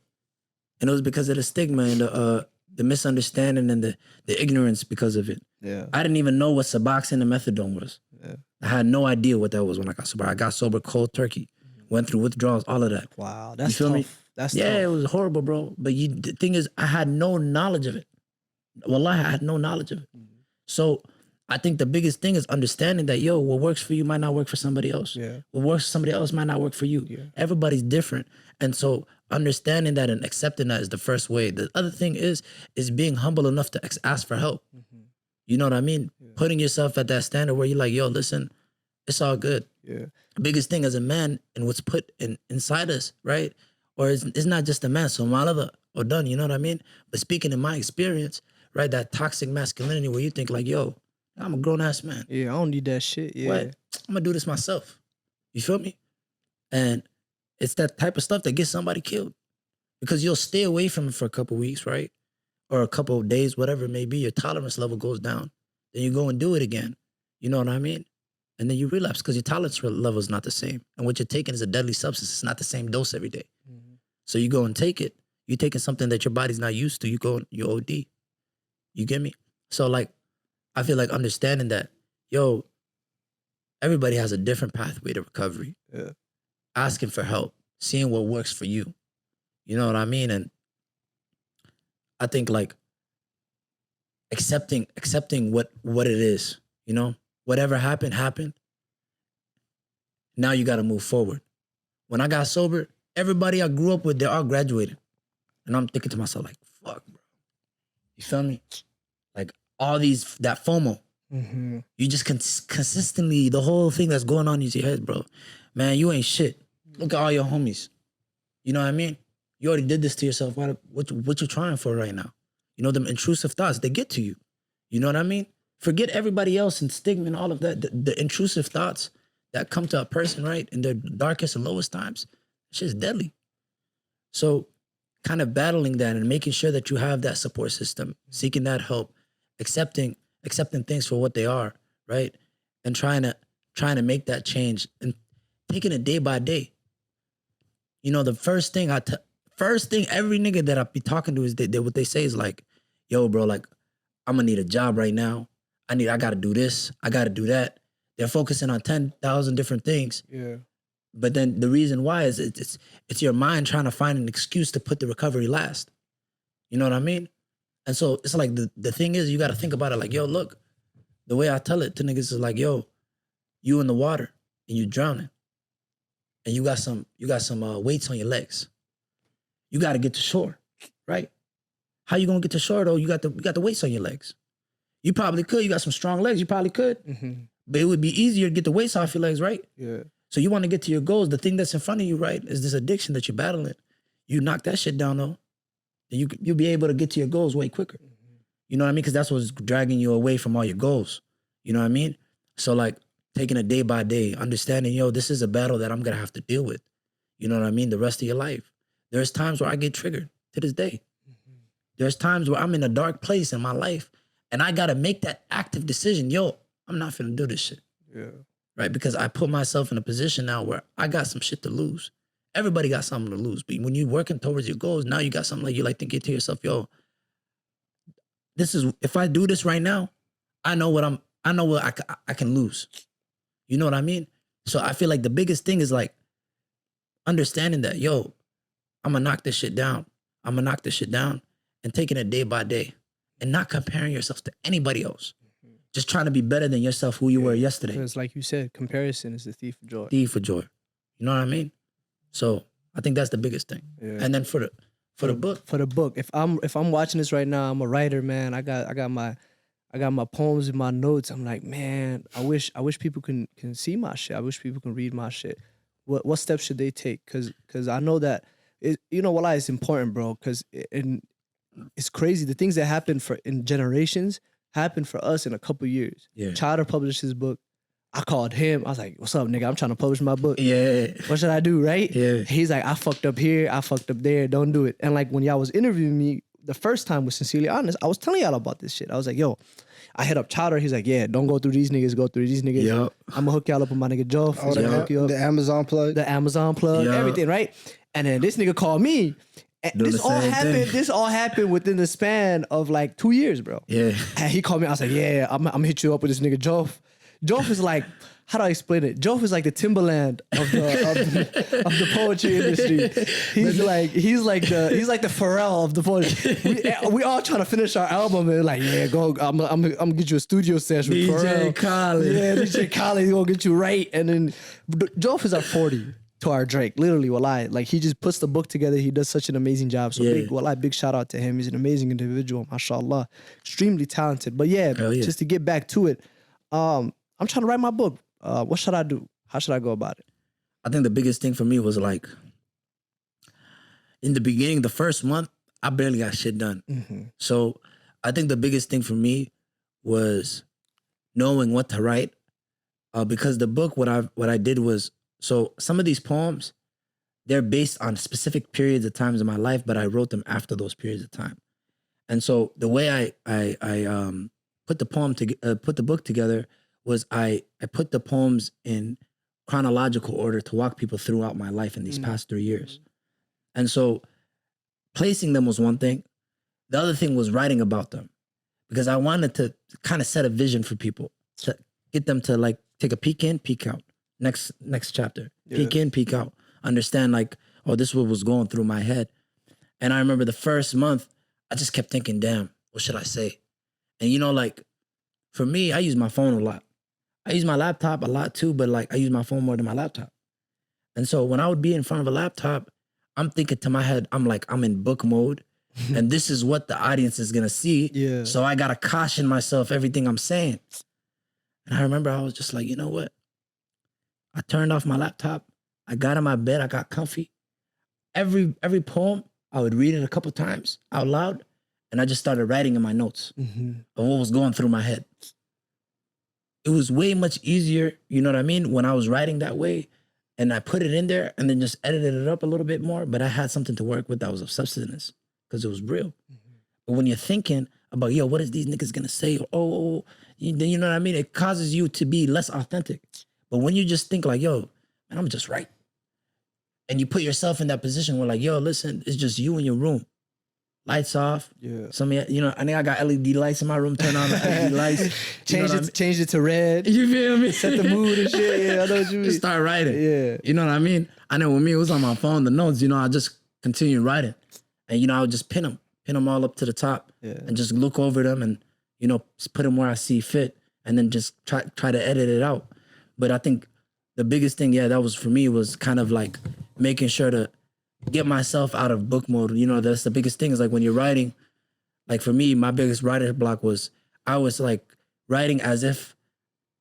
And it was because of the stigma and the misunderstanding and the ignorance because of it. Yeah. I didn't even know what Suboxone and methadone was. Yeah. I had no idea what that was when I got sober. I got sober cold turkey, went through withdrawals, all of that. Wow, that's feel tough. me? That's Yeah, tough. it was horrible, bro. But the thing is, I had no knowledge of it. Wallahi, I had no knowledge of it. So I think the biggest thing is understanding that, yo, what works for you might not work for somebody else. Yeah. What works for somebody else might not work for you. Yeah. Everybody's different. And so understanding that and accepting that is the first way. The other thing is being humble enough to ask for help. You know what I mean? Yeah. Putting yourself at that standard where you're like, yo, listen, it's all good. Yeah. Biggest thing as a man and what's put inside us, right? Or it's not just a man, so malada or done, you know what I mean? But speaking in my experience, right, that toxic masculinity where you think like, yo, I'm a grown-ass man. Yeah, I don't need that shit. Yeah. What? I'm gonna do this myself. You feel me? And it's that type of stuff that gets somebody killed. Because you'll stay away from it for a couple of weeks, right? Or a couple of days, whatever it may be, your tolerance level goes down. Then you go and do it again. You know what I mean? And then you relapse because your tolerance level is not the same. And what you're taking is a deadly substance. It's not the same dose every day. So you go and take it. You're taking something that your body's not used to. You go and you OD. You get me? So like, I feel like understanding that, yo, everybody has a different pathway to recovery. Yeah. Asking for help, seeing what works for you. You know what I mean? And I think like accepting what it is, you know? Whatever happened. Now you got to move forward. When I got sober, everybody I grew up with, they all graduated. And I'm thinking to myself like, fuck, bro. You feel me? Like all that FOMO. You just consistently, the whole thing that's going on in your head, bro. Man, you ain't shit. Look at all your homies. You know what I mean? You already did this to yourself. What you trying for right now? You know, them intrusive thoughts, they get to you. You know what I mean? Forget everybody else and stigma and all of that. The intrusive thoughts that come to a person, right, in their darkest and lowest times, it's just deadly. So kind of battling that and making sure that you have that support system, seeking that help, accepting things for what they are, right? And trying to make that change and taking it day by day. You know, the first thing every nigga that I be talking to is what they say is like, yo, bro, like, I'm gonna need a job right now. I gotta do this. I gotta do that. They're focusing on 10,000 different things. Yeah. But then the reason why is it's your mind trying to find an excuse to put the recovery last. You know what I mean? And so it's like the thing is, you got to think about it like, yo, look, the way I tell it to niggas is like, yo, you in the water and you drowning, and you got some weights on your legs. You got to get to shore, right? How you gonna get to shore though? You got the weights on your legs. You probably could. You got some strong legs. You probably could. But it would be easier to get the weights off your legs, right? Yeah. So you want to get to your goals. The thing that's in front of you, right, is this addiction that you're battling. You knock that shit down though, then you'll be able to get to your goals way quicker. You know what I mean? Because that's what's dragging you away from all your goals. You know what I mean? So like taking it day by day, understanding, yo, this is a battle that I'm gonna have to deal with. You know what I mean? The rest of your life. There's times where I get triggered to this day. There's times where I'm in a dark place in my life and I gotta make that active decision. Yo, I'm not finna do this shit. Yeah. Right? Because I put myself in a position now where I got some shit to lose. Everybody got something to lose. But when you're working towards your goals, now you got something like you like thinking to yourself, yo, this is, if I do this right now, I know what I can lose. You know what I mean? So I feel like the biggest thing is like understanding that, yo, I'm gonna knock this shit down. I'm gonna knock this shit down and taking it day by day and not comparing yourself to anybody else. Just trying to be better than yourself, who you were yesterday. Because like you said, comparison is the thief of joy. Thief of joy. You know what I mean? So I think that's the biggest thing. Yeah. And then for the book. For the book, if I'm watching this right now, I'm a writer, man. I got my poems in my notes. I'm like, man, I wish people can see my shit. I wish people can read my shit. What steps should they take? Cause I know that wallah, it's important, bro. Cause it's crazy. The things that happen in generations happen for us in a couple years. Yeah. Chowder published his book. I called him. I was like, what's up, nigga? I'm trying to publish my book. Yeah. What should I do, right? Yeah. He's like, I fucked up here. I fucked up there. Don't do it. And like when y'all was interviewing me the first time with Sincerely Honest, I was telling y'all about this shit. I was like, yo, I hit up Chowder. He's like, yeah, don't go through these niggas. Go through these niggas. Yep. I'm going to hook y'all up with my nigga Joff. Oh, the Amazon plug. The Amazon plug, Yep. everything, right? And then this nigga called me. And Doing this the all same happened. thing. This all happened within the span of like 2 years, bro. Yeah. And he called me. I was like, yeah, I'm gonna hit you up with this nigga Joff. Joff is like, how do I explain it? Joff is like the Timberland of the poetry industry. He's like the Pharrell of the poetry. We all trying to finish our album and like, yeah, go. I'm gonna get you a studio session with Pharrell. DJ Khaled. Yeah, DJ Khaled, he's gonna get you right. And then Joff is our 40 to our Drake. Literally, wallahi. Like he just puts the book together. He does such an amazing job. So big shout out to him. He's an amazing individual, mashallah. Extremely talented. But yeah, just to get back to it, I'm trying to write my book. What should I do? How should I go about it? I think the biggest thing for me was like, in the beginning, the first month, I barely got shit done. Mm-hmm. So I think the biggest thing for me was knowing what to write. Because the book, what I did was, so some of these poems, they're based on specific periods of times in my life, but I wrote them after those periods of time. And so the way I put the book together was I put the poems in chronological order to walk people throughout my life in these past 3 years. And so placing them was one thing. The other thing was writing about them, because I wanted to kind of set a vision for people, to get them to like take a peek in, peek out. Next chapter. Yeah. Peek in, peek out. Understand like, oh, this is what was going through my head. And I remember the first month, I just kept thinking, damn, what should I say? And like, for me, I use my phone a lot. I use my laptop a lot too, but like I use my phone more than my laptop. And so when I would be in front of a laptop, I'm thinking to my head, I'm like, I'm in book mode and this is what the audience is gonna see. Yeah. So I gotta caution myself, everything I'm saying. And I remember I was just like, you know what? I turned off my laptop. I got in my bed, I got comfy. Every poem, I would read it a couple times out loud, and I just started writing in my notes of what was going through my head. It was way much easier, you know what I mean, when I was writing that way, and I put it in there and then just edited it up a little bit more, but I had something to work with that was of substance because it was real. But when you're thinking about, yo, what is these niggas gonna say? Oh, you know what I mean? It causes you to be less authentic. But when you just think like, yo, man, I'm just right. And you put yourself in that position where like, yo, listen, it's just you in your room. Lights off. Yeah. Some of you, I think I got LED lights in my room. Turn on the LED lights. Change it to red. You feel me? Set the mood and shit. Yeah, I know what you mean. Just start writing. Yeah. You know what I mean? I know with me, it was on my phone, the notes, I just continued writing. And, I would just pin them pin them all up to the top, and just look over them and, you know, put them where I see fit, and then just try to edit it out. But I think the biggest thing, that was for me, was kind of like making sure to get myself out of book mode. You know, that's the biggest thing, is like when you're writing, like for me, my biggest writer block was I was like writing as if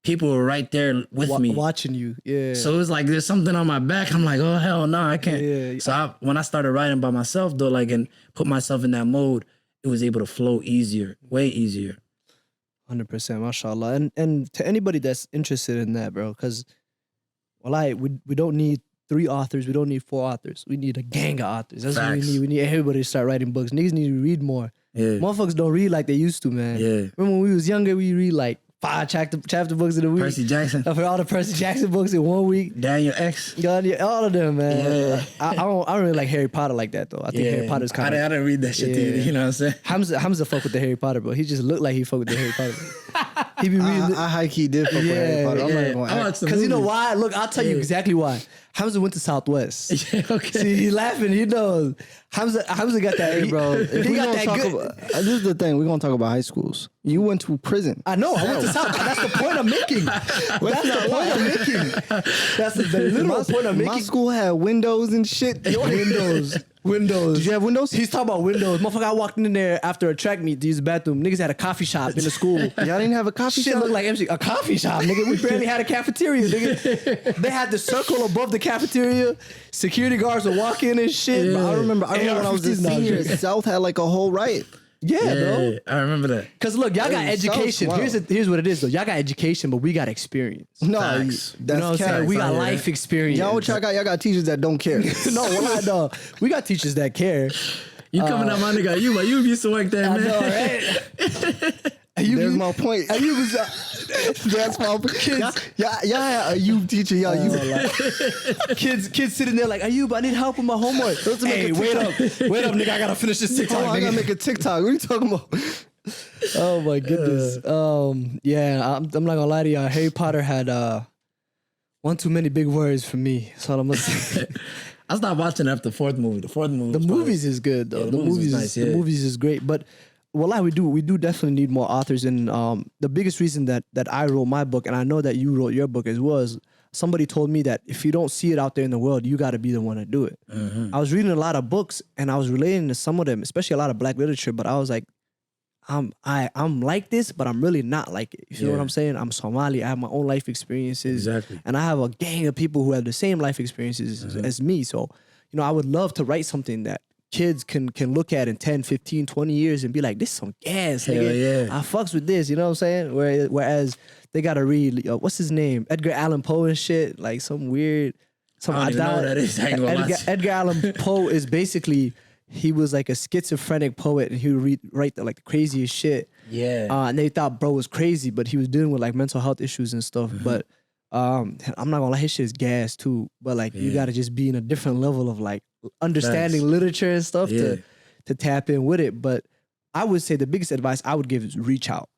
people were right there with me. Watching you. Yeah. So it was like there's something on my back. I'm like, oh, hell no, I can't. Yeah. So when I started writing by myself, though, like, and put myself in that mode, it was able to flow easier, way easier. 100%, mashallah. And to anybody that's interested in that, bro, because we don't need 3 authors, we don't need 4 authors. We need a gang of authors. That's what we need. We need everybody to start writing books. Niggas need to read more. Yeah. Motherfuckers don't read like they used to, man. Yeah. Remember when we was younger, we read like 5 chapter books in a week. Percy Jackson. For all the Percy Jackson books in 1 week. Daniel X. God, yeah, all of them, man. Yeah. I don't really like Harry Potter like that though. I think Harry Potter's kind of. I didn't read that shit either. You know what I'm saying? Hamza fuck with the Harry Potter, bro. He just looked like he fuck with the Harry Potter. He be reading. I high key did fuck with Harry Potter. I'm not gonna act. Because you know why? Look, I'll tell you exactly why. Hamza went to Southwest. Okay. See, he laughing. He knows. Hamza got that. Hey, bro. He got that good. This is the thing. We're gonna talk about high schools. You went to prison. I know. I went to South. That's the point I'm making. That's the point I'm making. That's the literal point I'm making. My school had windows and shit. Windows. Did you have windows? He's talking about windows. Motherfucker, I walked in there after a track meet to use the bathroom. Niggas had a coffee shop in the school. Y'all didn't have a coffee Shit shop? looked like MC. A coffee shop, nigga. We barely had a cafeteria, nigga. They had the circle above the cafeteria. Security guards would walk in and shit. I remember when I was a senior, South had like a whole riot. Yeah, bro. I remember that. Cause look, y'all got Hey, education. wow. Here's what it is though. Y'all got education, but we got experience. No, Facts. that's You know what I'm saying? cap. We got life experience. Y'all what y'all got? Y'all got teachers that don't care. No, we're not. No, we got teachers that care. You coming at my nigga? You used to work there, I man. know, right? There's my point. That's my point. Y'all had a youth teacher. Y'all kids sitting there like, Ayub, I need help with my homework. Hey, wait up, nigga, I gotta finish this TikTok. I gotta make a TikTok. What are you talking about? Oh my goodness. Yeah, I'm not gonna lie to y'all. Harry Potter had one too many big words for me. That's all I'm gonna say. I stopped watching after the 4th movie. The 4th movie. The movies is good though. Yeah, the movies nice, the movies is great. But we do definitely need more authors. And the biggest reason that I wrote my book, and I know that you wrote your book as well, is somebody told me that if you don't see it out there in the world, you got to be the one to do it. Mm-hmm. I was reading a lot of books and I was relating to some of them, especially a lot of Black literature. But I was like, I'm like this, but I'm really not like it. You know what I'm saying? I'm Somali. I have my own life experiences. Exactly. And I have a gang of people who have the same life experiences as me. So, you know, I would love to write something that kids can look at in 10, 15, 20 years and be like, this is some gas, nigga. I fucks with this, you know what I'm saying? Whereas they got to read, what's his name? Edgar Allan Poe and shit. Like some weird... I don't even know what that is. Edgar Allan Poe is basically... He was like a schizophrenic poet and he would write the craziest shit. Yeah. And they thought bro was crazy, but he was dealing with like mental health issues and stuff. But I'm not gonna lie, his shit is gas too. But like you gotta just be in a different level of like understanding literature and stuff to tap in with it. But I would say the biggest advice I would give is reach out.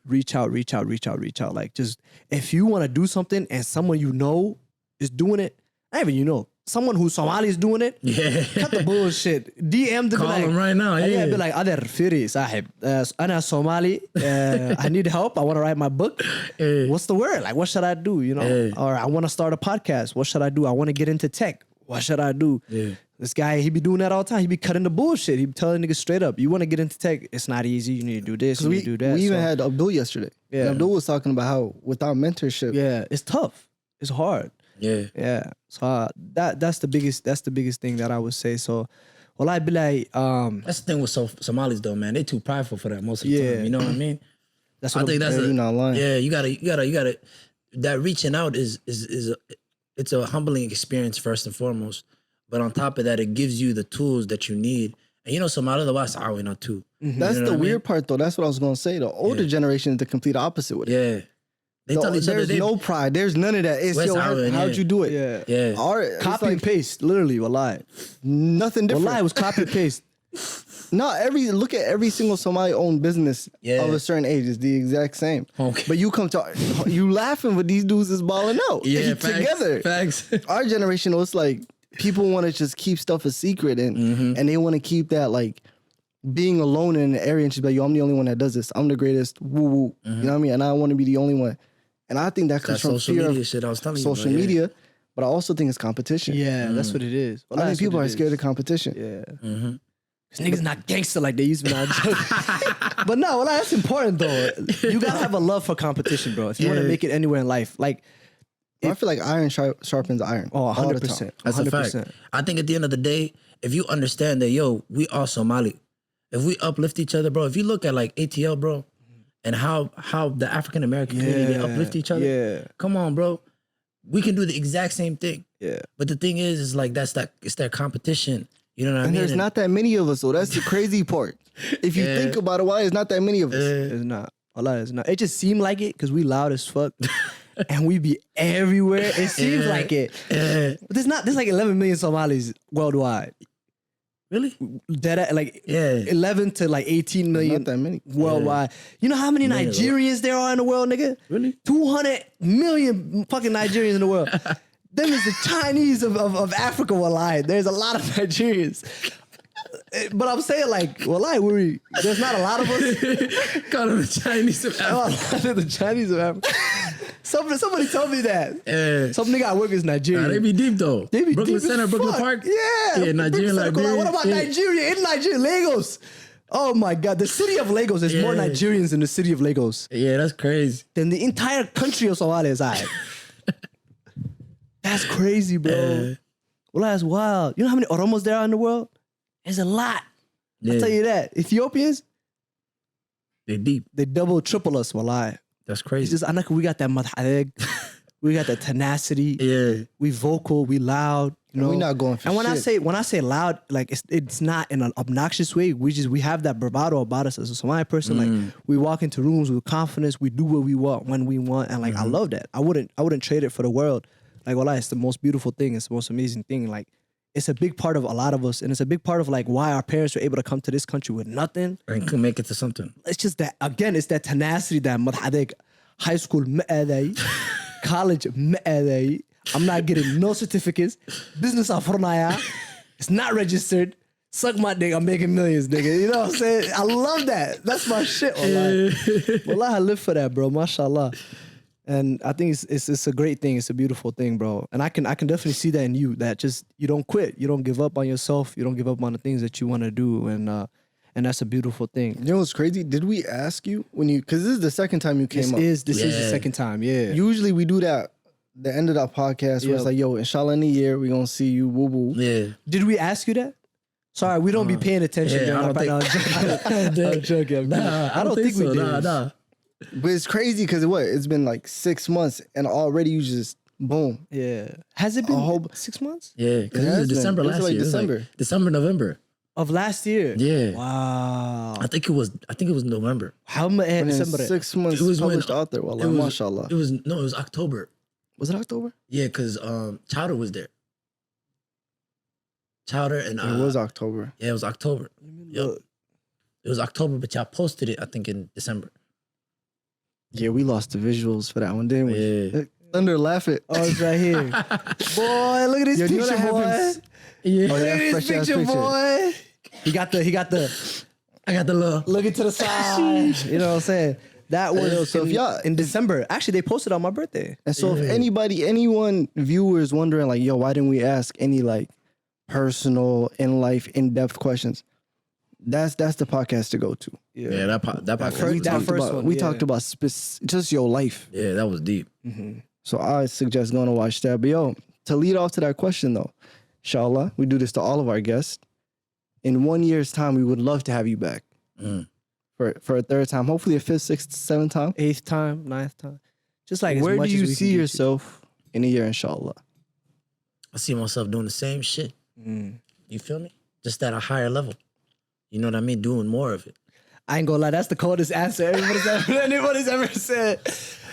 Reach out. Like just if you want to do something and someone you know is doing it, not even you know, someone who Somali is doing it, cut the bullshit. DM them. Call like, them right now. Yeah. Be like, Adar Firi, sahib. Ana Somali. I need help. I want to write my book. What's the word? Like, what should I do? You know? Or I want to start a podcast. What should I do? I want to get into tech. What should I do? This guy, he be doing that all the time. He be cutting the bullshit. He be telling niggas straight up, you want to get into tech, it's not easy. You need to do this, you need to do that. We even had Abdul yesterday. Yeah. And Abdul was talking about how without mentorship. Yeah, it's tough. It's hard. Yeah. So that's the biggest thing that I would say. So, well, I'd be like, that's the thing with Somalis though, man. They too prideful for that most of the time. You know what I mean? That's what you're not lying. Yeah, you gotta. That reaching out is it's a humbling experience first and foremost. But on top of that, it gives you the tools that you need. And you know, Somali the West are not too. That's the weird part though. That's what I was gonna say. The older generation is the complete opposite with it. Yeah. They tell each other there's no pride. There's none of that. It's how'd you do it? Yeah. Copy and paste, literally, wallahi. Nothing different. Wallahi, it was copy and paste. Look at every single Somali owned business of a certain age is the exact same. Okay. But you laughing, but these dudes is balling out. Together. Facts. Our generation, it's like people want to just keep stuff a secret and they want to keep that like being alone in an area and she's like, yo, I'm the only one that does this. I'm the greatest. Woo woo. You know what I mean? And I want to be the only one. And I think that comes from social fear media of shit I was telling social you about, media. But I also think it's competition. Yeah, that's what it is. Well, I think that's people what are it scared is. of competition. Yeah. Cause niggas not gangster like they used to be. Nah, I'm joking. But no, well, that's important though. You gotta have a love for competition, bro. If you want to make it anywhere in life, like I feel like iron sharpens iron. oh, all the time. 100%. That's a fact. I think at the end of the day, if you understand that, yo, we are Somali. If we uplift each other, bro. If you look at like ATL, bro, and how the African American community they uplift each other. Yeah. Come on, bro. We can do the exact same thing. Yeah. But the thing is like it's their competition. You know what I And mean? there's not that many of us, so that's the crazy part. If you think about it, why there's not that many of us? It's not. Allah, it's not. It just seemed like it because we loud as fuck. And we be everywhere. It seems like it. But there's like 11 million Somalis worldwide. Really? That like 11 11 to like 18 million Not that many. worldwide. You know how many Nigerians there are in the world, nigga? Really? 200 million fucking Nigerians in the world. Them is the Chinese of Africa, wallahi. There's a lot of Nigerians. But I'm saying like, wallahi, there's not a lot of us. Call them the Chinese of Africa. The Chinese of Africa. Somebody told me that. Some nigga I work is Nigerian. They be deep though. They be Brooklyn deep as Center, Brooklyn fuck. Park. Yeah. Nigerian, Liberia. What about Nigeria? In Nigeria, Lagos. Oh my God. The city of Lagos, there's more Nigerians in the city of Lagos Yeah, that's crazy. than the entire country of Somalia is I. That's crazy, bro. Well, that's wild. You know how many Oromos there are in the world? There's a lot. I'll tell you that. Ethiopians, They deep. they double, triple us, wallahi. That's It's crazy. just, Anaka, we got that madhaleg. We got that tenacity. Yeah. We vocal, we loud. You know? We're not going for And shit. when I say loud, like it's not in an obnoxious way. We have that bravado about us as a Somali person. Like we walk into rooms with confidence. We do what we want when we want, and like I love that. I wouldn't trade it for the world. Like wallahi, it's the most beautiful thing. It's the most amazing thing. Like it's a big part of a lot of us, and it's a big part of like why our parents were able to come to this country with nothing. And can make it to something. It's just that again, it's that tenacity that madhadik, high school ma'aday, college ma'aday. I'm not getting no certificates. Business afronaya. It's not registered. Suck my dick. I'm making millions, nigga. You know what I'm saying? I love that. That's my shit. Wallah, I live for that, bro. Mashallah. And I think it's a great thing. It's a beautiful thing, bro. And I can definitely see that in you. That just you don't quit. You don't give up on yourself. You don't give up on the things that you want to do. And that's a beautiful thing. You know what's crazy? Did we ask you when you? Because this is the second time you came up. This is the second time. Yeah. Usually we do that. The end of that podcast where it's like, yo, inshallah in a year we gonna see you, woo woo. Yeah. Did we ask you that? Sorry, we don't be paying attention. Yeah, during I our don't podcast. I'm joking. Nah, I don't think we so. did. Nah. But it's crazy because it's been like 6 months and already you just boom. Yeah. Has it been 6 months? Yeah, because It it has was been. December It was last like year. December. It was like December, November. Of last year? Yeah. Wow. I think it was November. How much? And then December. 6 months It was when- published out there. Wallah, mashallah. It was October. Was it October? Yeah, because Chowder was there. Chowder and It was October. yeah, it was October. Yep. It was October, but y'all posted it, I think, in December. Yeah, we lost the visuals for that one, didn't we? Yeah. Thunder, laugh it. Oh, it's right here. Boy, look at this Yo, do you know picture, that boy. happens? Yeah. Oh, Look yeah, at this fresh ass picture, picture. boy. He got the I got the little. looking to the side. You know what I'm saying? That was Yo, so if y'all- in December. Actually, they posted on my birthday. And so if anyone, viewers wondering like, yo, why didn't we ask any like personal, in life, in-depth questions? That's the podcast to go to. Yeah, that podcast. We talked first about, one, we yeah. talked about just your life. Yeah, that was deep. So I suggest going to watch that. But yo, to lead off to that question though, inshallah, we do this to all of our guests. In 1 year's time, we would love to have you back for a third time, hopefully a fifth, sixth, seventh time. 8th time, 9th time. Just like Where as much do you as we see can get yourself in a year, inshallah? I see myself doing the same shit. You feel me? Just at a higher level. You know what I mean? Doing more of it. I ain't gonna lie, that's the coldest answer anybody's ever said.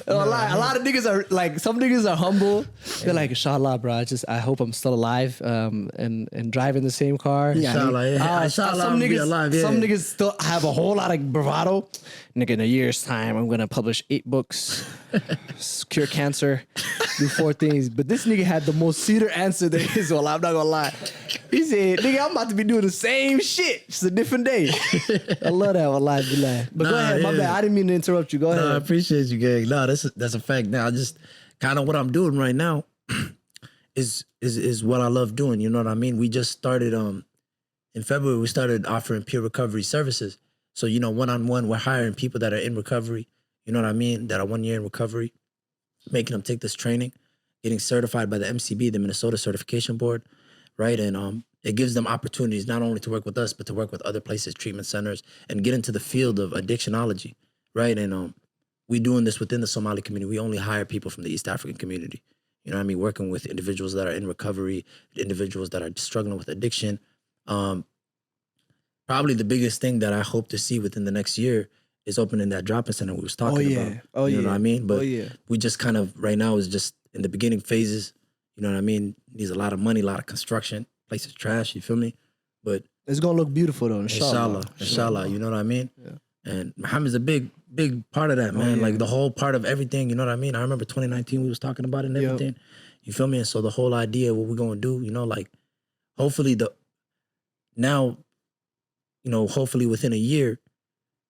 A lot of niggas are like, some niggas are humble. They're like, inshallah, bro. I hope I'm still alive and driving the same car. Inshallah, yeah. Inshallah, some I'll be niggas, alive, yeah. some niggas still have a whole lot of bravado. nigga, in a year's time, I'm gonna publish 8 books, cure cancer, do 4 things. But this nigga had the most cedar answer there is. Well, I'm not gonna lie. He said, nigga, I'm about to be doing the same shit. It's a different day. I love that. Wallahi billah. But go ahead, my bad. I didn't mean to interrupt you. Go ahead. I appreciate you, gang. No, that's a fact. Now, just kind of what I'm doing right now is what I love doing. You know what I mean? We just started in February. We started offering peer recovery services. So, you know, one-on-one, we're hiring people that are in recovery. You know what I mean? That are 1 year in recovery, making them take this training, getting certified by the MCB, the Minnesota Certification Board, right? And it gives them opportunities not only to work with us, but to work with other places, treatment centers, and get into the field of addictionology, right? And we doing this within the Somali community. We only hire people from the East African community. You know what I mean? Working with individuals that are in recovery, individuals that are struggling with addiction. Probably the biggest thing that I hope to see within the next year is opening that drop-in center we was talking about. You know what I mean? But we just kind of, right now, is just in the beginning phases. You know what I mean? Needs a lot of money, a lot of construction. Place is trash, you feel me? But it's gonna look beautiful though, inshallah, you know what I mean? Yeah. And Muhammad's a big part of that, man. Like the whole part of everything, you know what I mean? I remember 2019 we was talking about it and everything. You feel me? And so the whole idea of what we're gonna do, you know, like hopefully hopefully within a year,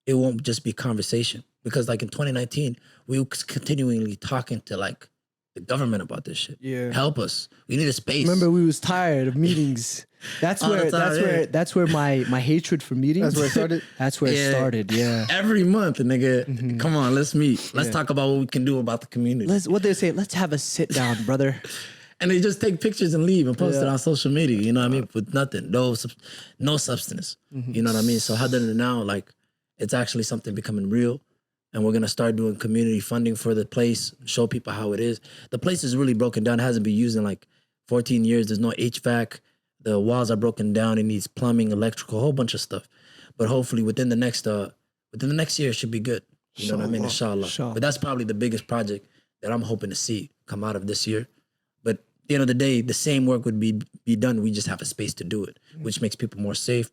it won't just be conversation. Because like in 2019, we was continually talking to like the government about this shit. Yeah. Help us. We need a space. Remember, we was tired of meetings. That's where my hatred for meetings. That's where it started. That's where it started. Yeah. Every month, nigga, come on, let's meet. Let's talk about what we can do about the community. What they say? Let's have a sit down, brother. And they just take pictures and leave and post it on social media. You know what I mean? With nothing, no substance. You know what I mean? So other than now, like it's actually something becoming real. And we're going to start doing community funding for the place, show people how it is. The place is really broken down. It hasn't been used in like 14 years. There's no HVAC. The walls are broken down. It needs plumbing, electrical, a whole bunch of stuff. But hopefully within the next year, it should be good. You know what I mean? Inshallah. But that's probably the biggest project that I'm hoping to see come out of this year. But at the end of the day, the same work would be done. We just have a space to do it, which makes people more safe.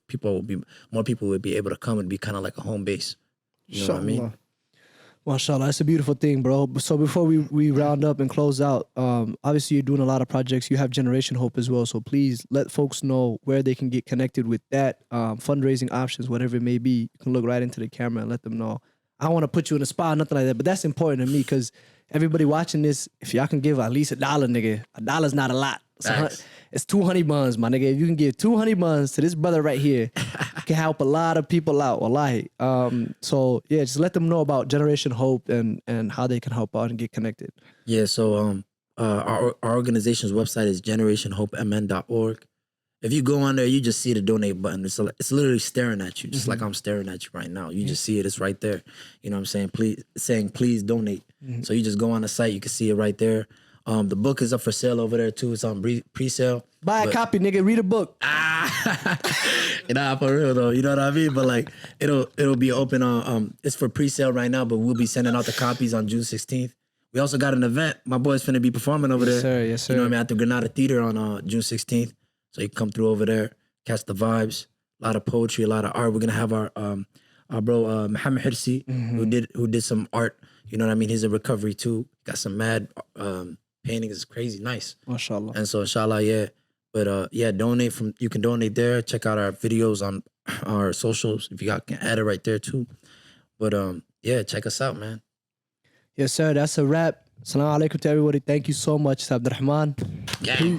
More people would be able to come and be kind of like a home base. You know what I mean? MashaAllah, that's a beautiful thing, bro. So before we round up and close out, obviously you're doing a lot of projects. You have Generation Hope as well. So please let folks know where they can get connected with that, fundraising options, whatever it may be. You can look right into the camera and let them know. I don't want to put you in a spot, nothing like that, but that's important to me because everybody watching this, if y'all can give at least $1, nigga, $1's not a lot. It's 200 buns, my nigga. If you can give 200 buns to this brother right here, you can help a lot of people out, wallahi. So yeah, just let them know about Generation Hope and how they can help out and get connected. Yeah, so our organization's website is generationhopemn.org. If you go on there, you just see the donate button. It's literally staring at you, just like I'm staring at you right now. You just see it. It's right there. You know what I'm saying? Please donate. So you just go on the site. You can see it right there. The book is up for sale over there too. It's on pre-sale. Buy a copy, nigga. Read a book. For real though. You know what I mean? But like, it'll be open it's for pre-sale right now, but we'll be sending out the copies on June 16th. We also got an event. My boy's finna be performing over there. Yes, sir. You know what I mean? At the Granada Theater on June 16th. So you can come through over there, catch the vibes. A lot of poetry, a lot of art. We're gonna have our bro Muhammad Hirsi, who did some art. You know what I mean? He's in recovery too. Got some mad paintings. It's crazy nice. MashaAllah. And so inshallah, yeah. But you can donate there. Check out our videos on our socials. If you can add it right there too. But check us out, man. Yes, sir. That's a wrap. Assalamu alaikum to everybody. Thank you so much, Abdirahman. Yeah.